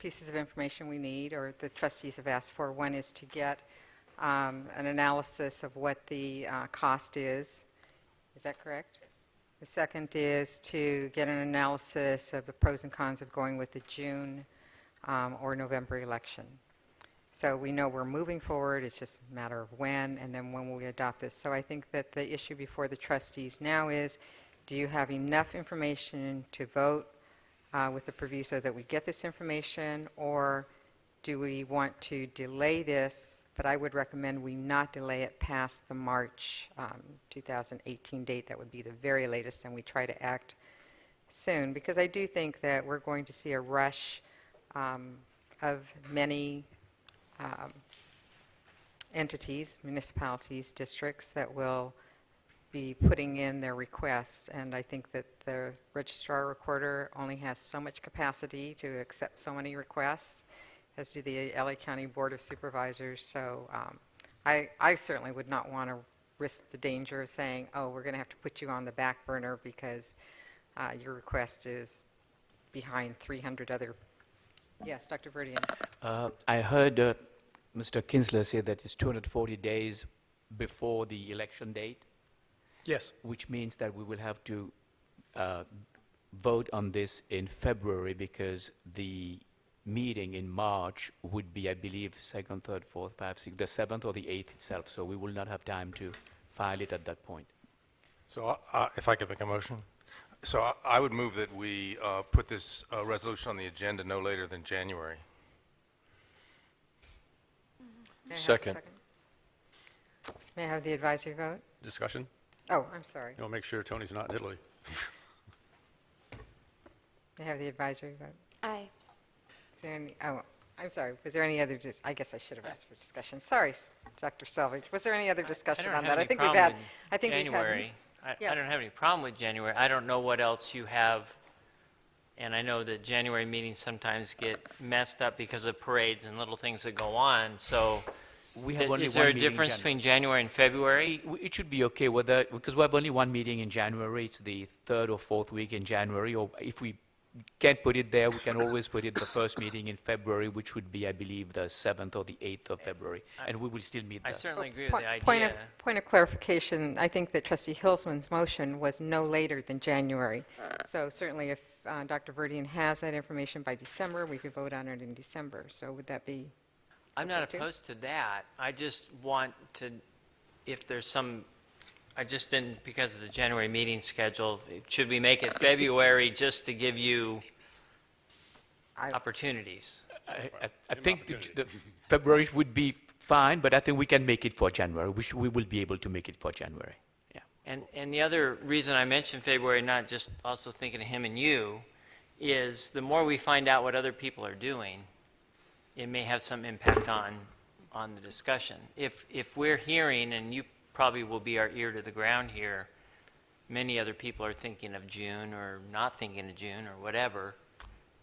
pieces of information we need, or the trustees have asked for. One is to get an analysis of what the cost is. Is that correct? Yes. The second is to get an analysis of the pros and cons of going with the June or November election. So we know we're moving forward. It's just a matter of when, and then when will we adopt this. So I think that the issue before the trustees now is, do you have enough information to vote with the proviso that we get this information, or do we want to delay this? But I would recommend we not delay it past the March 2018 date. That would be the very latest, and we try to act soon, because I do think that we're going to see a rush of many entities, municipalities, districts that will be putting in their requests, and I think that the registrar recorder only has so much capacity to accept so many requests, as do the LA County Board of Supervisors. So I certainly would not want to risk the danger of saying, oh, we're going to have to put you on the back burner because your request is behind 300 other. Yes, Dr. Verdian. I heard Mr. Kinsler say that it's 240 days before the election date. Yes. Which means that we will have to vote on this in February, because the meeting in March would be, I believe, 2nd, 3rd, 4th, 5th, 6th, the 7th or the 8th itself, so we will not have time to file it at that point. So if I could make a motion? So I would move that we put this resolution on the agenda no later than January. May I have a Second. May I have the advisory vote? Discussion? Oh, I'm sorry. You know, make sure Tony's not in Italy. May I have the advisory vote? Aye. Is there any, oh, I'm sorry, was there any other, I guess I should have asked for discussion. Sorry, Dr. Selvage, was there any other discussion on that? I think we've had, I think we've had. January. I Yes. don't have any problem with January. I don't know what else you have, and I know that January meetings sometimes get messed up because of parades and little things that go on, so We have only is there one a meeting in difference January. between January and February? It should be okay whether, because we have only one meeting in January, it's the 3rd or 4th week in January, or if we can't put it there, we can always put it the first meeting in February, which would be, I believe, the 7th or the 8th of February, and we will still meet I there. certainly agree with the Point idea. of clarification, I think that trustee Hilsman's motion was no later than January. So certainly if Dr. Verdian has that information by December, we could vote on it in December. So would that be? I'm not Okay. opposed to that. I just want to, if there's some, I just didn't, because of the January meeting schedule, should we make it February just to give you I- opportunities? I think the February would be fine, but I think we can make it for January. We will be able to make it for January. Yeah. And the other reason I mentioned February, not just also thinking of him and you, is the more we find out what other people are doing, it may have some impact on the discussion. If we're hearing, and you probably will be our ear to the ground here, many other people are thinking of June or not thinking of June or whatever,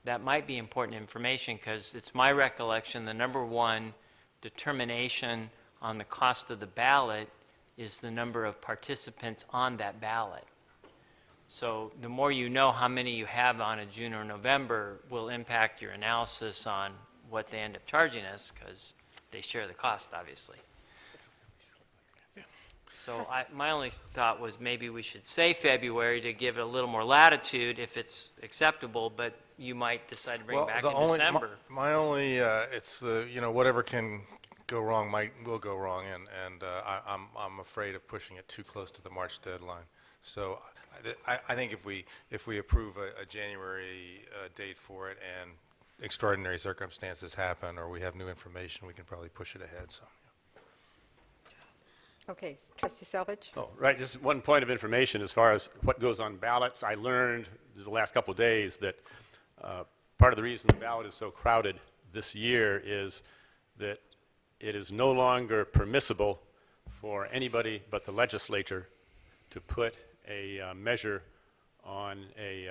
that might be important information, because it's my recollection the number one determination on the cost of the ballot is the number of participants on that ballot. So the more you know how many you have on a June or November will impact your analysis on what they end up charging us, because they share the cost, obviously. So my only thought was maybe we should say February to give it a little more latitude if it's acceptable, but you might decide to bring it back in December. My only, it's the, whatever can go wrong will go wrong, and I'm afraid of pushing it too close to the March deadline. So I think if we approve a January date for it and extraordinary circumstances happen or we have new information, we can probably push it ahead, so. Okay, trustee Selvage? Oh, right, just one point of information as far as what goes on ballots. I learned the last couple of days that part of the reason the ballot is so crowded this year is that it is no longer permissible for anybody but the legislature to put a measure on a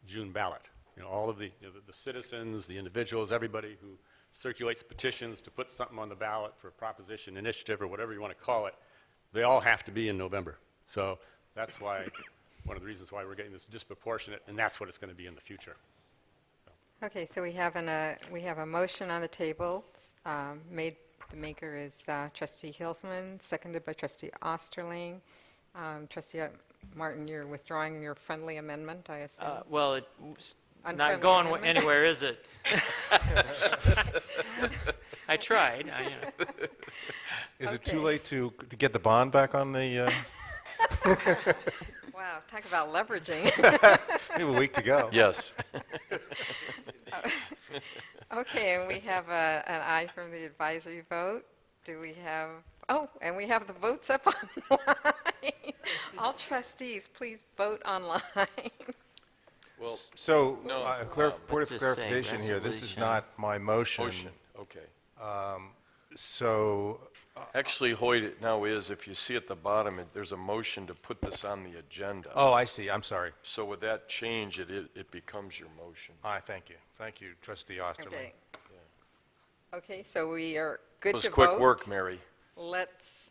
June ballot. All of the citizens, the individuals, everybody who circulates petitions to put something on the ballot for a proposition, initiative, or whatever you want to call it, they all have to be in November. So that's why, one of the reasons why we're getting this disproportionate, and that's what it's going to be in the future. Okay, so we have a motion on the table. The maker is trustee Hilsman, seconded by trustee Osterling. Trustee Martin, you're withdrawing your friendly amendment, I assume? Well, it's Unfriendly not going amendment? anywhere, is it? I tried. Is it too Okay. late to get the bond back on the, Wow, talk about leveraging. we have a week to go. Yes. Okay, and we have an aye from the advisory vote. Do we have, oh, and we have the votes up online. All trustees, please vote online. Well, So, No, point what's of this say? clarification here, this is Resolution. not my motion. motion, okay. So, Actually, Hoyt, it now is, if you see at the bottom, there's a motion to put this on the agenda. oh, I see, I'm sorry. So with that change, it becomes your motion. Thank you. Thank you, trustee Osterling. Okay. Okay, so we are good It to was vote. quick work, Mary. Let's.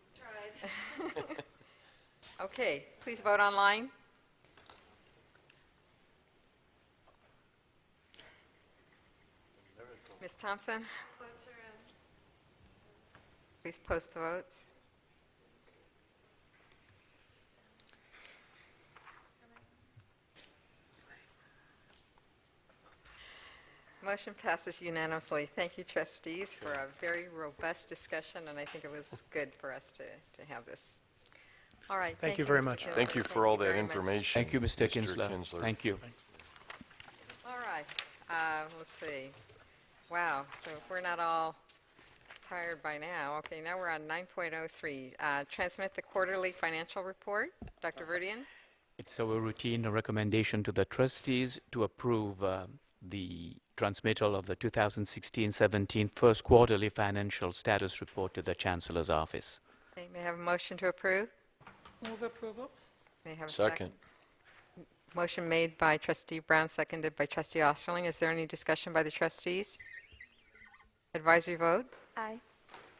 Okay, please vote online. Ms. Thompson? Please post the votes. Motion passes unanimously. Thank you, trustees, for a very robust discussion, and I think it was good for us to have this. All right. Thank you very Mr. much. Kinsler. Thank you for all that very much. information. Thank you, Mr. Kinsler. Thank you. All right. Let's see. Wow. So if we're not all tired by now, okay, now we're on 9.03. Transmit the quarterly financial report. Dr. Verdian? It's our routine recommendation to the trustees to approve the transmittal of the 2016-17 first quarterly financial status report to the Chancellor's office. Okay, may I have a motion to approve? Move approval? May I have a Second. Motion made by trustee Brown, seconded by trustee Osterling. Is there any discussion by the trustees? Advisory vote? Aye.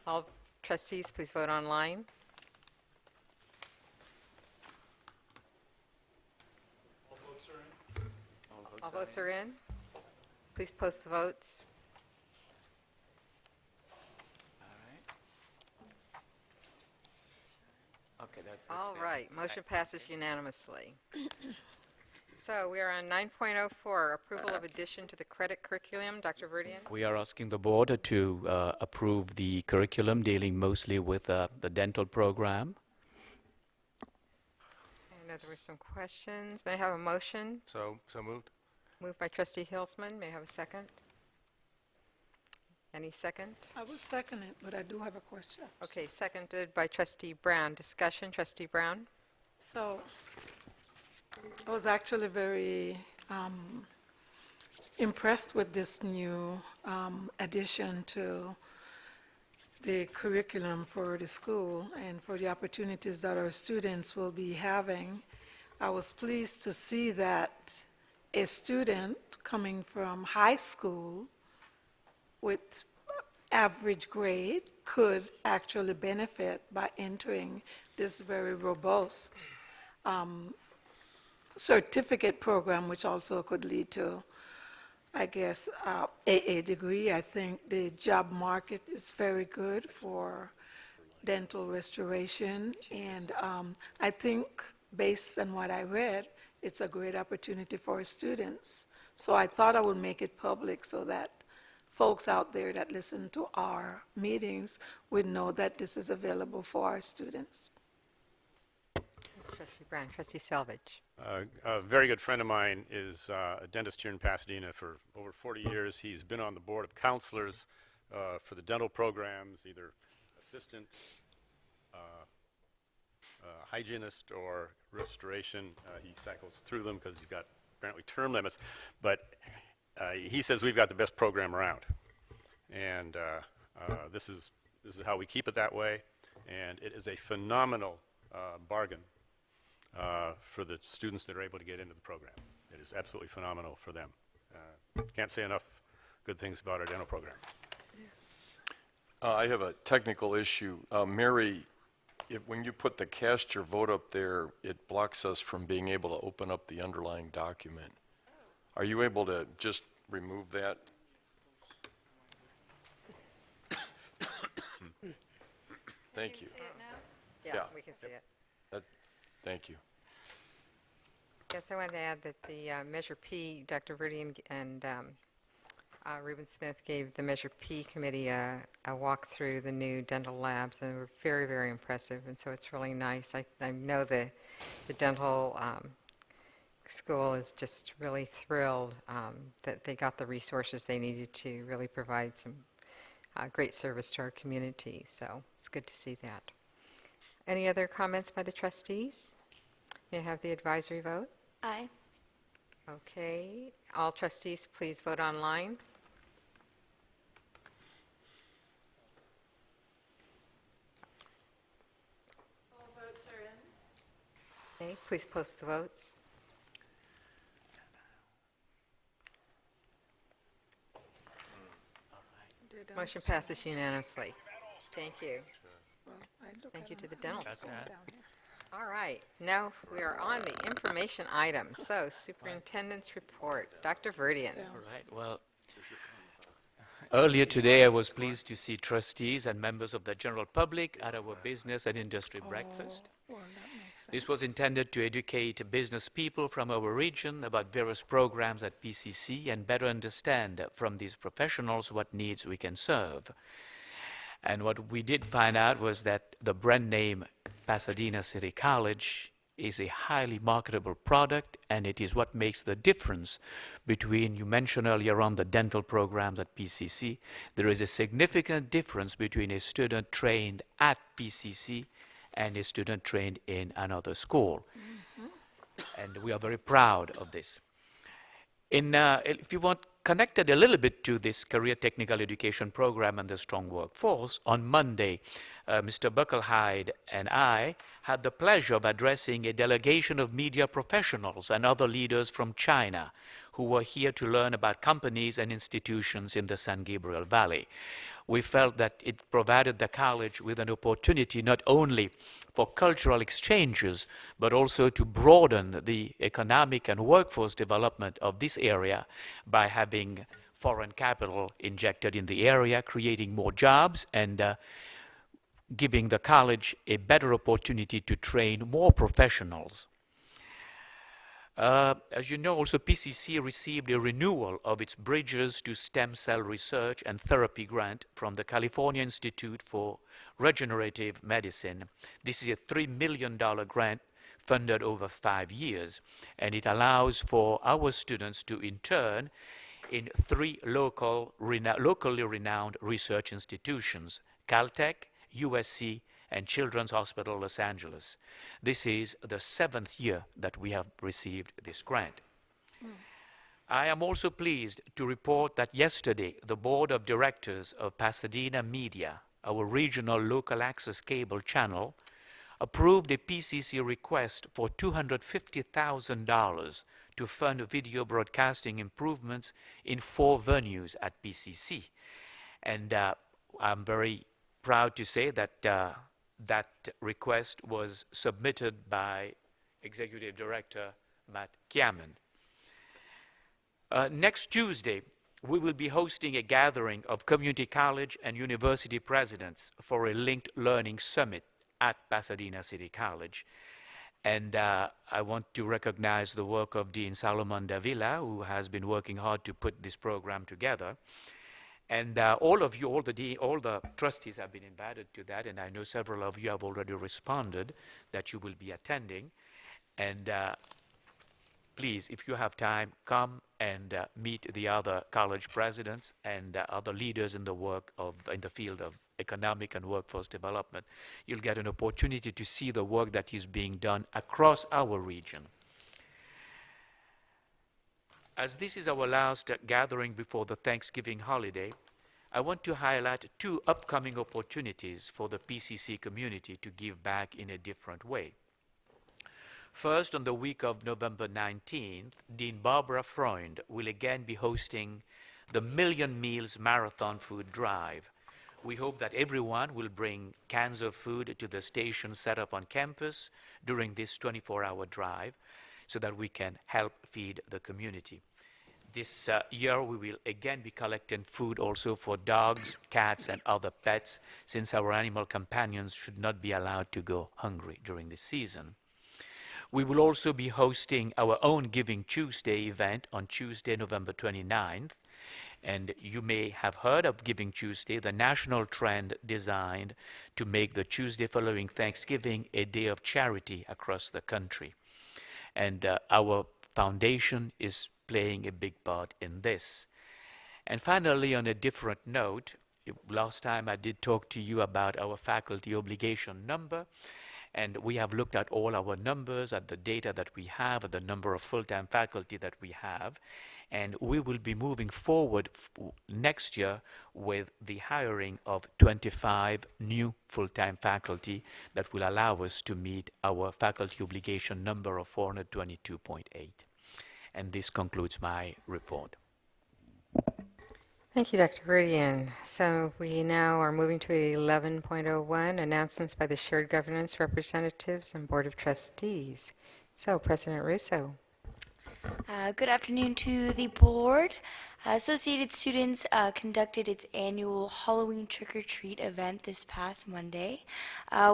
All trustees, please vote online. All votes are in. Please post the votes. Okay, All right, motion passes unanimously. So we are on 9.04, approval of addition to the credit curriculum. Dr. Verdian? We are asking the board to approve the curriculum dealing mostly with the dental program. I know there were some questions. May I have a motion? So moved? Moved by trustee Hilsman. May I have a second? Any second? I will second it, but I do have a question. Okay, seconded by trustee Brown. Discussion, trustee Brown? So I was actually very impressed with this new addition to the curriculum for the school and for the opportunities that our students will be having. I was pleased to see that a student coming from high school with average grade could actually benefit by entering this very robust certificate program, which also could lead to, I guess, AA degree. I think the job market is very good for dental restoration, and I think based on what I read, it's a great opportunity for students. So I thought I would make it public so that folks out there that listen to our meetings would know that this is available for our students. Trustee Brown. Trustee Selvage? A very good friend of mine is a dentist here in Pasadena for over 40 years. He's been on the board of counselors for the dental programs, either assistant, hygienist, or restoration. He cycles through them because he's got apparently term limits. But he says we've got the best program around. And this is how we keep it that way. And it is a phenomenal bargain for the students that are able to get into the program. It is absolutely phenomenal for them. Can't say enough good things about our dental program. I have a technical issue. Mary, when you put the cast your vote up there, it blocks us from being able to open up the underlying document. Are you able to just remove that? Thank you. Yeah. We can see it. Thank you. Yes, I wanted to add that the Measure P, Dr. Verdian and Reuben Smith gave the Measure P committee a walk through the new dental labs, and they were very, very impressive, and so it's really nice. I know the dental school is just really thrilled that they got the resources they needed to really provide some great service to our community, so it's good to see that. Any other comments by the trustees? May I have the advisory vote? Aye. Okay, all trustees, please vote online. All votes are in. Okay, please post the votes. Motion passes unanimously. Thank you. Thank you to the dental school. All right, now we are on the information item. So, superintendent's report. Dr. Verdian. All right, well, earlier today I was pleased to see trustees and members of the general public at our business and industry breakfast. Well, that makes This was intended to educate business people from our region about various programs at PCC and better understand from these professionals what needs we can serve. And what we did find out was that the brand name Pasadena City College is a highly marketable product, and it is what makes the difference between, you mentioned earlier on the dental programs at PCC. There is a significant difference between a student trained at PCC and a student trained in another school. And we are very proud of this. If you want, connected a little bit to this career technical education program and the strong workforce, on Monday, Mr. Buckelhide and I had the pleasure of addressing a delegation of media professionals and other leaders from China who were here to learn about companies and institutions in the San Gabriel Valley. We felt that it provided the college with an opportunity not only for cultural exchanges, but also to broaden the economic and workforce development of this area by having foreign capital injected in the area, creating more jobs and giving the college a better opportunity to train more professionals. As you know, also PCC received a renewal of its Bridges to Stem Cell Research and Therapy grant from the California Institute for Regenerative Medicine. This is a $3 million grant funded over 5 years, and it allows for our students to intern in 3 locally renowned research institutions: Caltech, USC, and Children's Hospital Los Angeles. This is the 7th year that we have received this grant. I am also pleased to report that yesterday the Board of Directors of Pasadena Media, our regional local access cable channel, approved a PCC request for $250,000 to fund video broadcasting improvements in 4 venues at PCC. And I'm very proud to say that that request was submitted by Executive Director Matt Kiaman. Next Tuesday, we will be hosting a gathering of community college and university presidents for a linked learning summit at Pasadena City College. And I want to recognize the work of Dean Salomon Davila, who has been working hard to put this program together. And all of you, all the trustees have been invited to that, and I know several of you have already responded that you will be attending. And please, if you have time, come and meet the other college presidents and other leaders in the field of economic and workforce development. You'll get an opportunity to see the work that is being done across our region. As this is our last gathering before the Thanksgiving holiday, I want to highlight 2 upcoming opportunities for the PCC community to give back in a different way. First, on the week of November 19th, Dean Barbara Freund will again be hosting the Million Meals Marathon Food Drive. We hope that everyone will bring cans of food to the station set up on campus during this 24-hour drive so that we can help feed the community. This year, we will again be collecting food also for dogs, cats, and other pets, since our animal companions should not be allowed to go hungry during this season. We will also be hosting our own Giving Tuesday event on Tuesday, November 29th. And you may have heard of Giving Tuesday, the national trend designed to make the Tuesday following Thanksgiving a day of charity across the country. And our foundation is playing a big part in this. And finally, on a different note, last time I did talk to you about our faculty obligation number, and we have looked at all our numbers, at the data that we have, at the number of full-time faculty that we have, and we will be moving forward next year with the hiring of 25 new full-time faculty that will allow us to meet our faculty obligation number of 422.8. And this concludes my report. Thank you, Dr. Veridian. So we now are moving to 11.01, announcements by the shared governance representatives and Board of Trustees. So, President Russo. Good afternoon to the board. Associated Students conducted its annual Halloween trick-or-treat event this past Monday.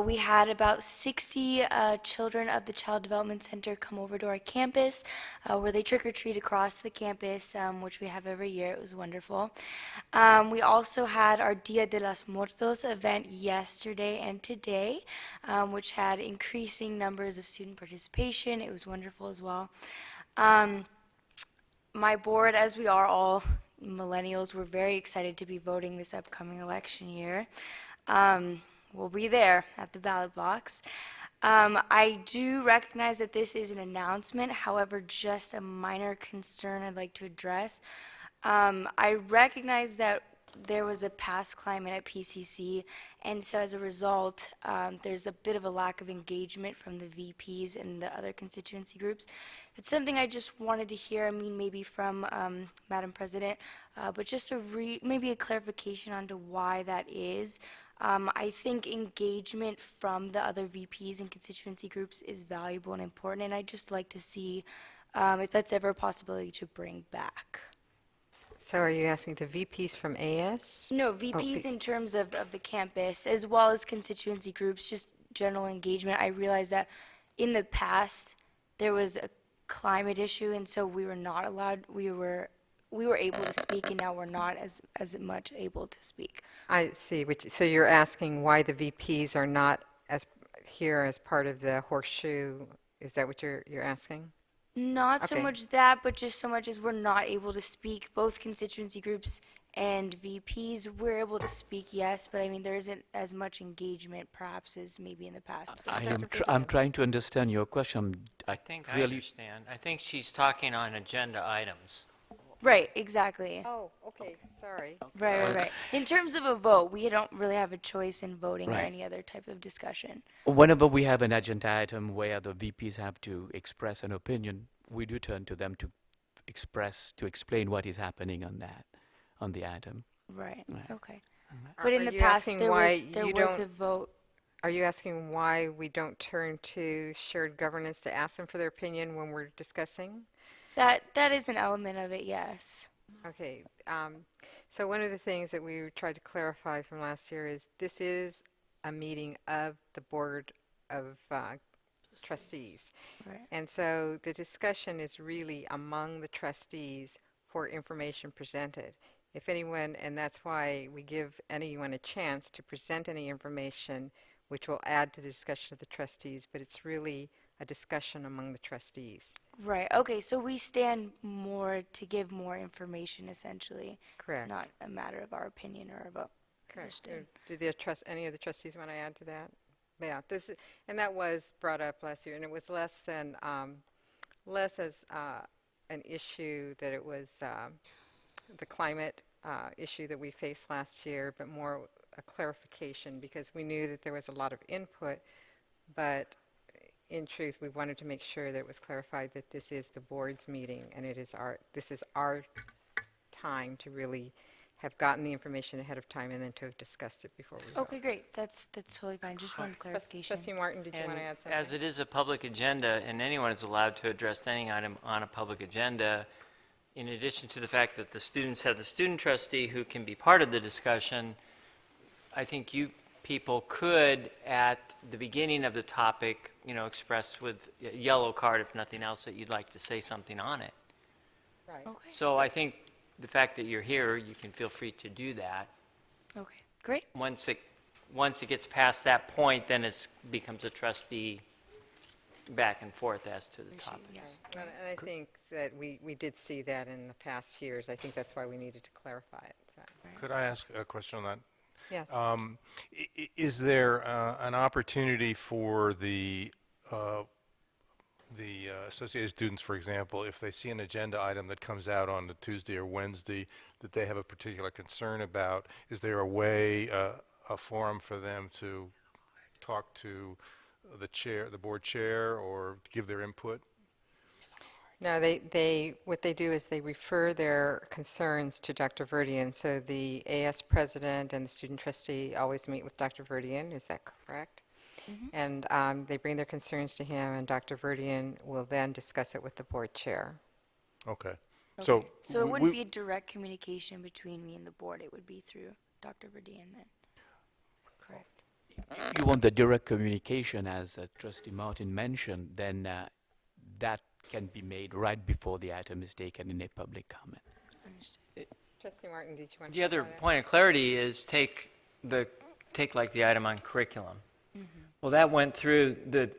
We had about 60 children of the Child Development Center come over to our campus where they trick-or-treat across the campus, which we have every year. It was wonderful. We also had our Dia de los Muertos event yesterday and today, which had increasing numbers of student participation. It was wonderful as well. My board, as we are all millennials, we're very excited to be voting this upcoming election year. We'll be there at the ballot box. I do recognize that this is an announcement, however, just a minor concern I'd like to address. I recognize that there was a past climate at PCC, and so as a result, there's a bit of a lack of engagement from the VPs and the other constituency groups. It's something I just wanted to hear, I mean, maybe from Madam President, but just maybe a clarification onto why that is. I think engagement from the other VPs and constituency groups is valuable and important, and I'd just like to see if that's ever a possibility to bring back. So are you asking the VPs from AS? No, VPs in terms of the campus, as well as constituency groups, just general engagement. I realize that in the past, there was a climate issue, and so we were not allowed, we were able to speak, and now we're not as much able to speak. I see. So you're asking why the VPs are not here as part of the horseshoe? Is that what you're asking? Not so Okay. much that, but just so much as we're not able to speak. Both constituency groups and VPs, we're able to speak, yes, but I mean, there isn't as much engagement perhaps as maybe in the past. I'm trying to understand your question. I think I really understand. I think she's talking on agenda items. Right, exactly. Oh, okay, sorry. Right. In terms of a vote, we don't really have a choice in voting or Right. any other type of discussion. Whenever we have an agenda item where the VPs have to express an opinion, we do turn to them to explain what is happening on the item. Right, Right. okay. Are- But in are the you past, asking there why was you a don't- vote. Are you asking why we don't turn to shared governance to ask them for their opinion when we're discussing? That is an element of it, yes. Okay, so one of the things that we tried to clarify from last year is this is a meeting of the Board of Trustees. Right. And so the discussion is really among the trustees for information presented. If anyone, and that's why we give anyone a chance to present any information which will add to the discussion of the trustees, but it's really a discussion among the trustees. Right, okay, so we stand more to give more information, essentially. Correct. It's not a matter of our opinion or a vote. Correct. Understood. Do any of the trustees want to add to that? Yeah, and that was brought up last year, and it was less as an issue that it was the climate issue that we faced last year, but more a clarification because we knew that there was a lot of input, but in truth, we wanted to make sure that it was clarified that this is the board's meeting and this is our time to really have gotten the information ahead of time and then to have discussed it before we vote. Okay, great, that's totally fine, just wanted clarification. Trustee Martin, did you want to add something? As it is a public agenda, and anyone is allowed to address any item on a public agenda, in addition to the fact that the students have the student trustee who can be part of the discussion, I think you people could, at the beginning of the topic, express with a yellow card, if nothing else, that you'd like to say something on it. Right. Okay, So I think the fact that you're here, you can feel free to do that. okay, great. Once it gets past that point, then it becomes a trustee back and forth as to the topic. Yes. And I think that we did see that in the past years. I think that's why we needed to clarify it. So. Could I ask a question on that? Yes. Is there an opportunity for the associated students, for example, if they see an agenda item that comes out on the Tuesday or Wednesday that they have a particular concern about, is there a way, a forum for them to talk to the board chair, or give their input? No, what they do is they refer their concerns to Dr. Verdian. So the AS president and the student trustee always meet with Dr. Verdian. Is that correct? And they bring their concerns to him, and Dr. Verdian will then discuss it with the board chair. Okay. So Okay. So it we- wouldn't be a direct communication between me and the board, it would be through Dr. Verdian then? Correct. You want the direct communication, as Trustee Martin mentioned, then that can be made right before the item is taken in a public comment. Understood. Trustee Martin, did you want to? The other follow that? point of clarity is take like the item on curriculum. Well, that went through the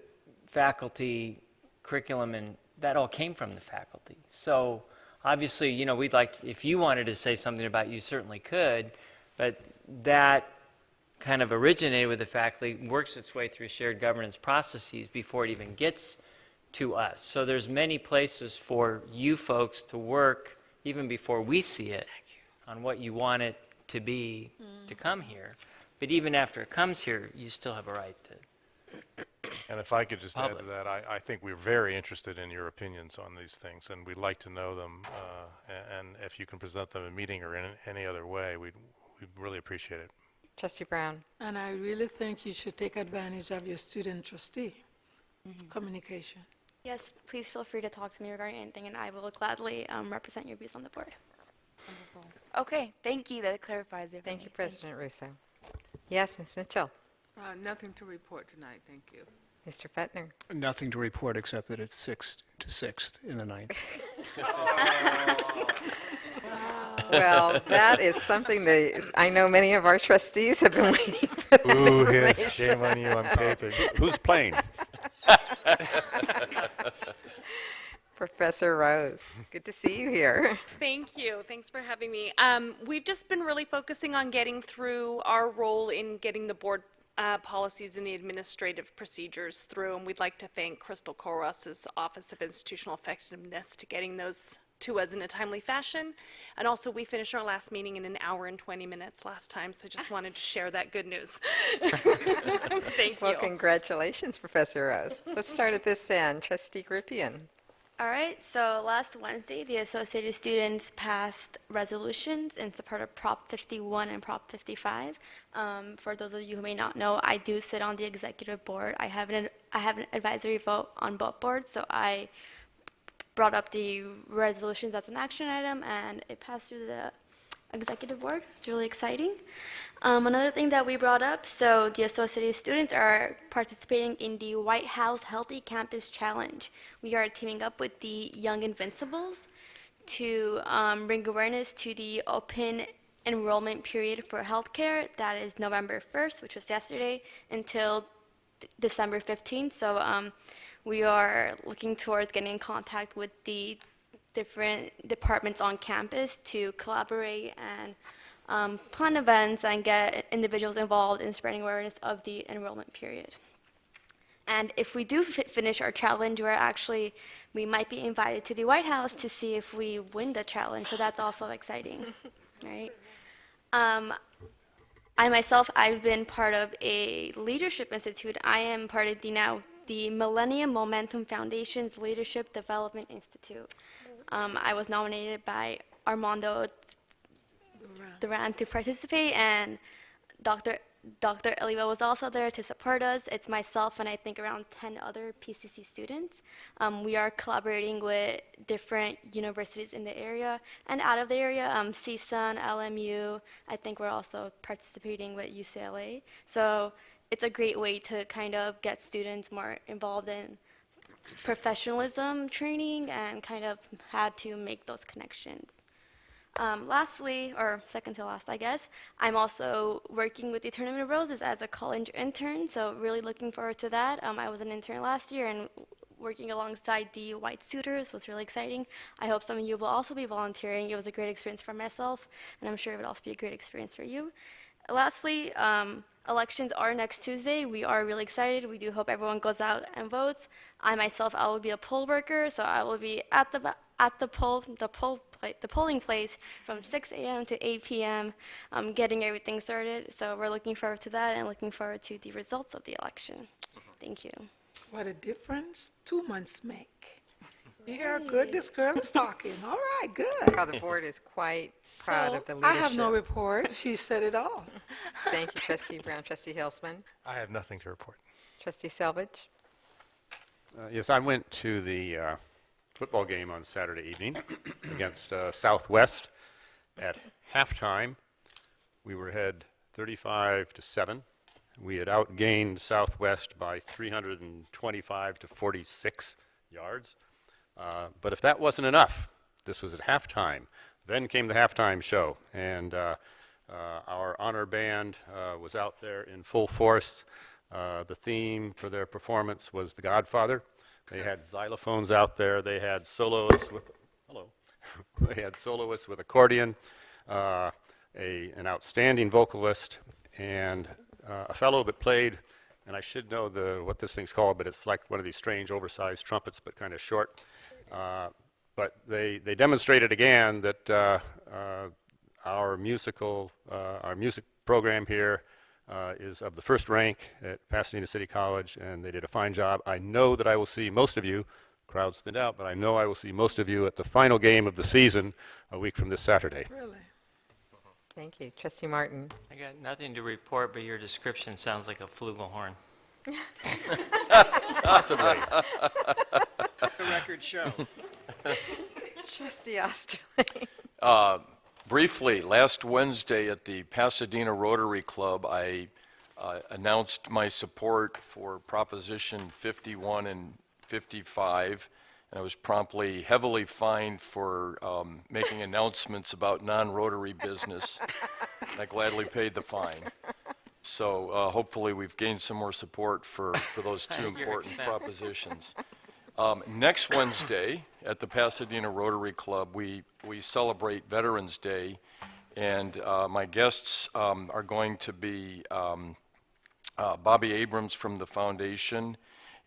faculty curriculum, and that all came from the faculty. So obviously, you know, we'd like, if you wanted to say something about it, you certainly could, but that kind of originated with the faculty, works its way through shared governance processes before it even gets to us. So there's many places for you folks to work even before we see it on what you want it to be to come here. But even after it comes here, you still have a right to. And if I could just add to Public. that, I think we're very interested in your opinions on these things, and we'd like to know them, and if you can present them in a meeting or in any other way, we'd really appreciate it. Trustee Brown. And I really think you should take advantage of your student trustee communication. Yes, please feel free to talk to me regarding anything, and I will gladly represent your views on the board. Okay, thank you, that clarifies it. for Thank me. you, President Russo. Yes, Ms. Mitchell. Nothing to report tonight, thank you. Mr. Fettner. Nothing to report except that it's 6th to 6th in the 9th. Well, that is something that I know many of our trustees have been waiting for. that Ooh, hiss, information. shame on you, I'm taping. Who's playing? Professor Rose, good to see you here. Thank you. Thanks for having me. We've just been really focusing on getting through our role in getting the board policies and the administrative procedures through, and we'd like to thank Crystal Coros's Office of Institutional Effectiveness to getting those to us in a timely fashion. And also, we finished our last meeting in an hour and 20 minutes last time, so just wanted to share that good news. Thank Well, you. congratulations, Professor Rose. Let's start at this end. Trustee Grippian. All right, so last Wednesday, the Associated Students passed resolutions in support of Prop 51 and Prop 55. For those of you who may not know, I do sit on the executive board. I have an advisory vote on both boards, so I brought up the resolutions as an action item, and it passed through the executive board. It's really exciting. Another thing that we brought up, so the Associated Students are participating in the White House Healthy Campus Challenge. We are teaming up with the Young Invincibles to bring awareness to the open enrollment period for healthcare. That is November 1st, which was yesterday, until December 15th. So we are looking towards getting in contact with the different departments on campus to collaborate and plan events and get individuals involved in spreading awareness of the enrollment period. And if we do finish our challenge, we might be invited to the White House to see if we win the challenge, so that's also exciting, right? I myself, I've been part of a leadership institute. I am part of the Millennium Momentum Foundation's Leadership Development Institute. I was nominated by Armando Duran to participate, and Dr. Eliva was also there to support us. It's myself and I think around 10 other PCC students. We are collaborating with different universities in the area and out of the area, CSUN, LMU. I think we're also participating with UCLA. So it's a great way to kind of get students more involved in professionalism training and kind of how to make those connections. Lastly, or second to last, I guess, I'm also working with the Tournament of Roses as a college intern, so really looking forward to that. I was an intern last year, and working alongside the White Suitors was really exciting. I hope some of you will also be volunteering. It was a great experience for myself, and I'm sure it would also be a great experience for you. Lastly, elections are next Tuesday. We are really excited. We do hope everyone goes out and votes. I myself, I will be a poll worker, so I will be at the polling place from 6 a.m. to 8 p.m. Getting everything started. So we're looking forward to that and looking forward to the results of the election. Thank you. What a difference 2 months make. You hear how good this girl is talking. All right, good. How the board is quite proud of the I leadership. have no report. She said it all. Thank you, Trustee Brown. Trustee Hilsman. I have nothing to report. Trustee Selvage. Yes, I went to the football game on Saturday evening against Southwest. At halftime, we were ahead 35-7. We had outgained Southwest by 325 to 46 yards. But if that wasn't enough, this was at halftime. Then came the halftime show, and our honor band was out there in full force. The theme for their performance was The Godfather. They had xylophones out there. They had soloists with they had soloists with accordion, an outstanding vocalist, and a fellow that played, and I should know what this thing's called, but it's like one of these strange oversized trumpets, but kind of short. But they demonstrated again that our music program here is of the first rank at Pasadena City College, and they did a fine job. I know that I will see most of you, crowds thinned out, but I know I will see most of you at the final game of the season a week from this Saturday. Really? Thank you. Trustee Martin. I got nothing to report, but your description sounds like a flugelhorn. Possibly. The record show. Trustee Osterling. Briefly, last Wednesday at the Pasadena Rotary Club, I announced my support for Proposition 51 and 55, and I was promptly heavily fined for making announcements about non-Rotary business. And I gladly paid the fine. So hopefully we've gained some more support for those two important propositions. Next Wednesday at the Pasadena Rotary Club, we celebrate Veterans Day, and my guests are going to be Bobby Abrams from the foundation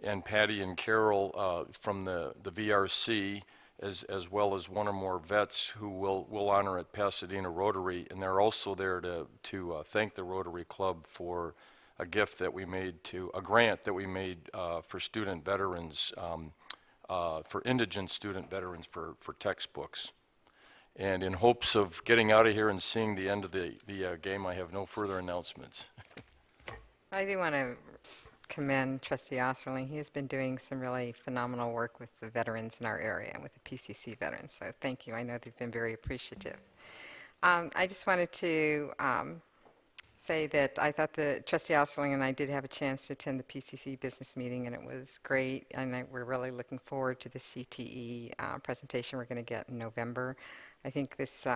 and Patty and Carol from the VRC, as well as one or more vets who will honor at Pasadena Rotary, and they're also there to thank the Rotary Club for a gift that we made a grant that we made for student veterans, for indigent student veterans for textbooks. And in hopes of getting out of here and seeing the end of the game, I have no further announcements. I do want to commend Trustee Osterling. He has been doing some really phenomenal work with the veterans in our area and with the PCC veterans, so thank you. I know they've been very appreciative. I just wanted to say that I thought that Trustee Osterling and I did have a chance to attend the PCC business meeting, and it was great, and we're really looking forward to the CTE presentation we're going to get in November. I think this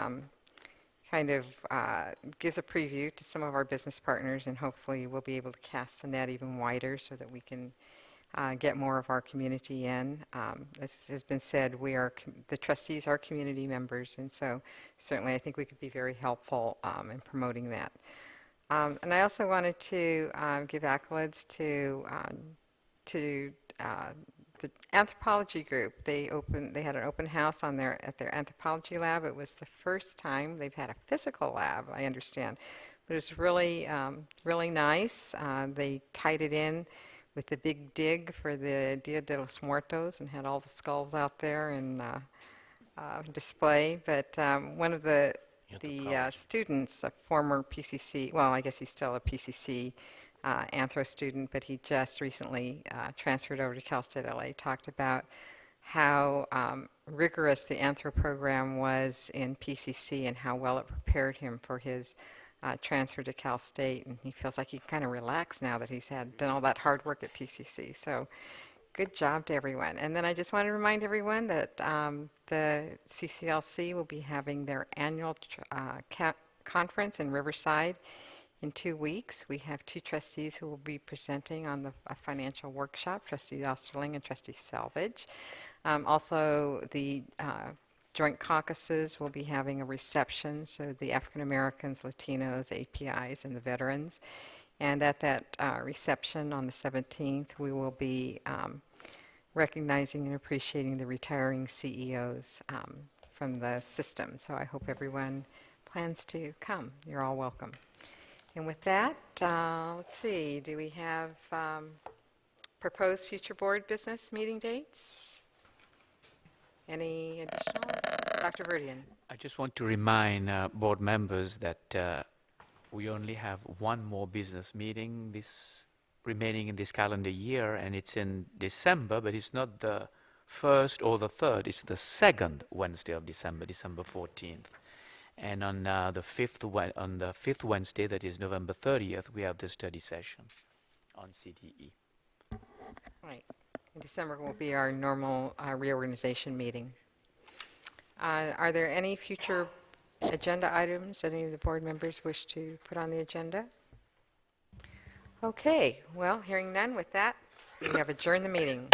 kind of gives a preview to some of our business partners, and hopefully we'll be able to cast the net even wider so that we can get more of our community in. As has been said, the trustees are community members, and so certainly I think we could be very helpful in promoting that. And I also wanted to give accolades to the anthropology group. They had an open house at their anthropology lab. It was the first time they've had a physical lab, I understand, but it was really really nice. They tied it in with the big dig for the Dia de los Muertos and had all the skulls out there in display. But one of the students, a former PCC, well, I guess he's still a PCC anthro student, but he just recently transferred over to Cal State LA, talked about how rigorous the anthro program was in PCC and how well it prepared him for his transfer to Cal State, and he feels like he can kind of relax now that he's done all that hard work at PCC. So good job to everyone. And then I just want to remind everyone that the CCLC will be having their annual conference in Riverside in 2 weeks. We have two trustees who will be presenting on a financial workshop, Trustee Osterling and Trustee Selvage. Also, the joint caucuses will be having a reception, so the African Americans, Latinos, APIs, and the veterans. And at that reception on the 17th, we will be recognizing and appreciating the retiring CEOs from the system. So I hope everyone plans to come. You're all welcome. And with that, let's see, do we have proposed future board business meeting dates? Any additional? Dr. Verdian. I just want to remind board members that we only have one more business meeting remaining in this calendar year, and it's in December, but it's not the 1st or the 3rd is the 2nd Wednesday of December, December 14th. And on the 5th Wednesday, that is November 30th, we have the study session on CTE. Right. In December will be our normal reorganization meeting. Are there any future agenda items any of the board members wish to put on the agenda? Okay, well, hearing none with that, we have adjourned the meeting.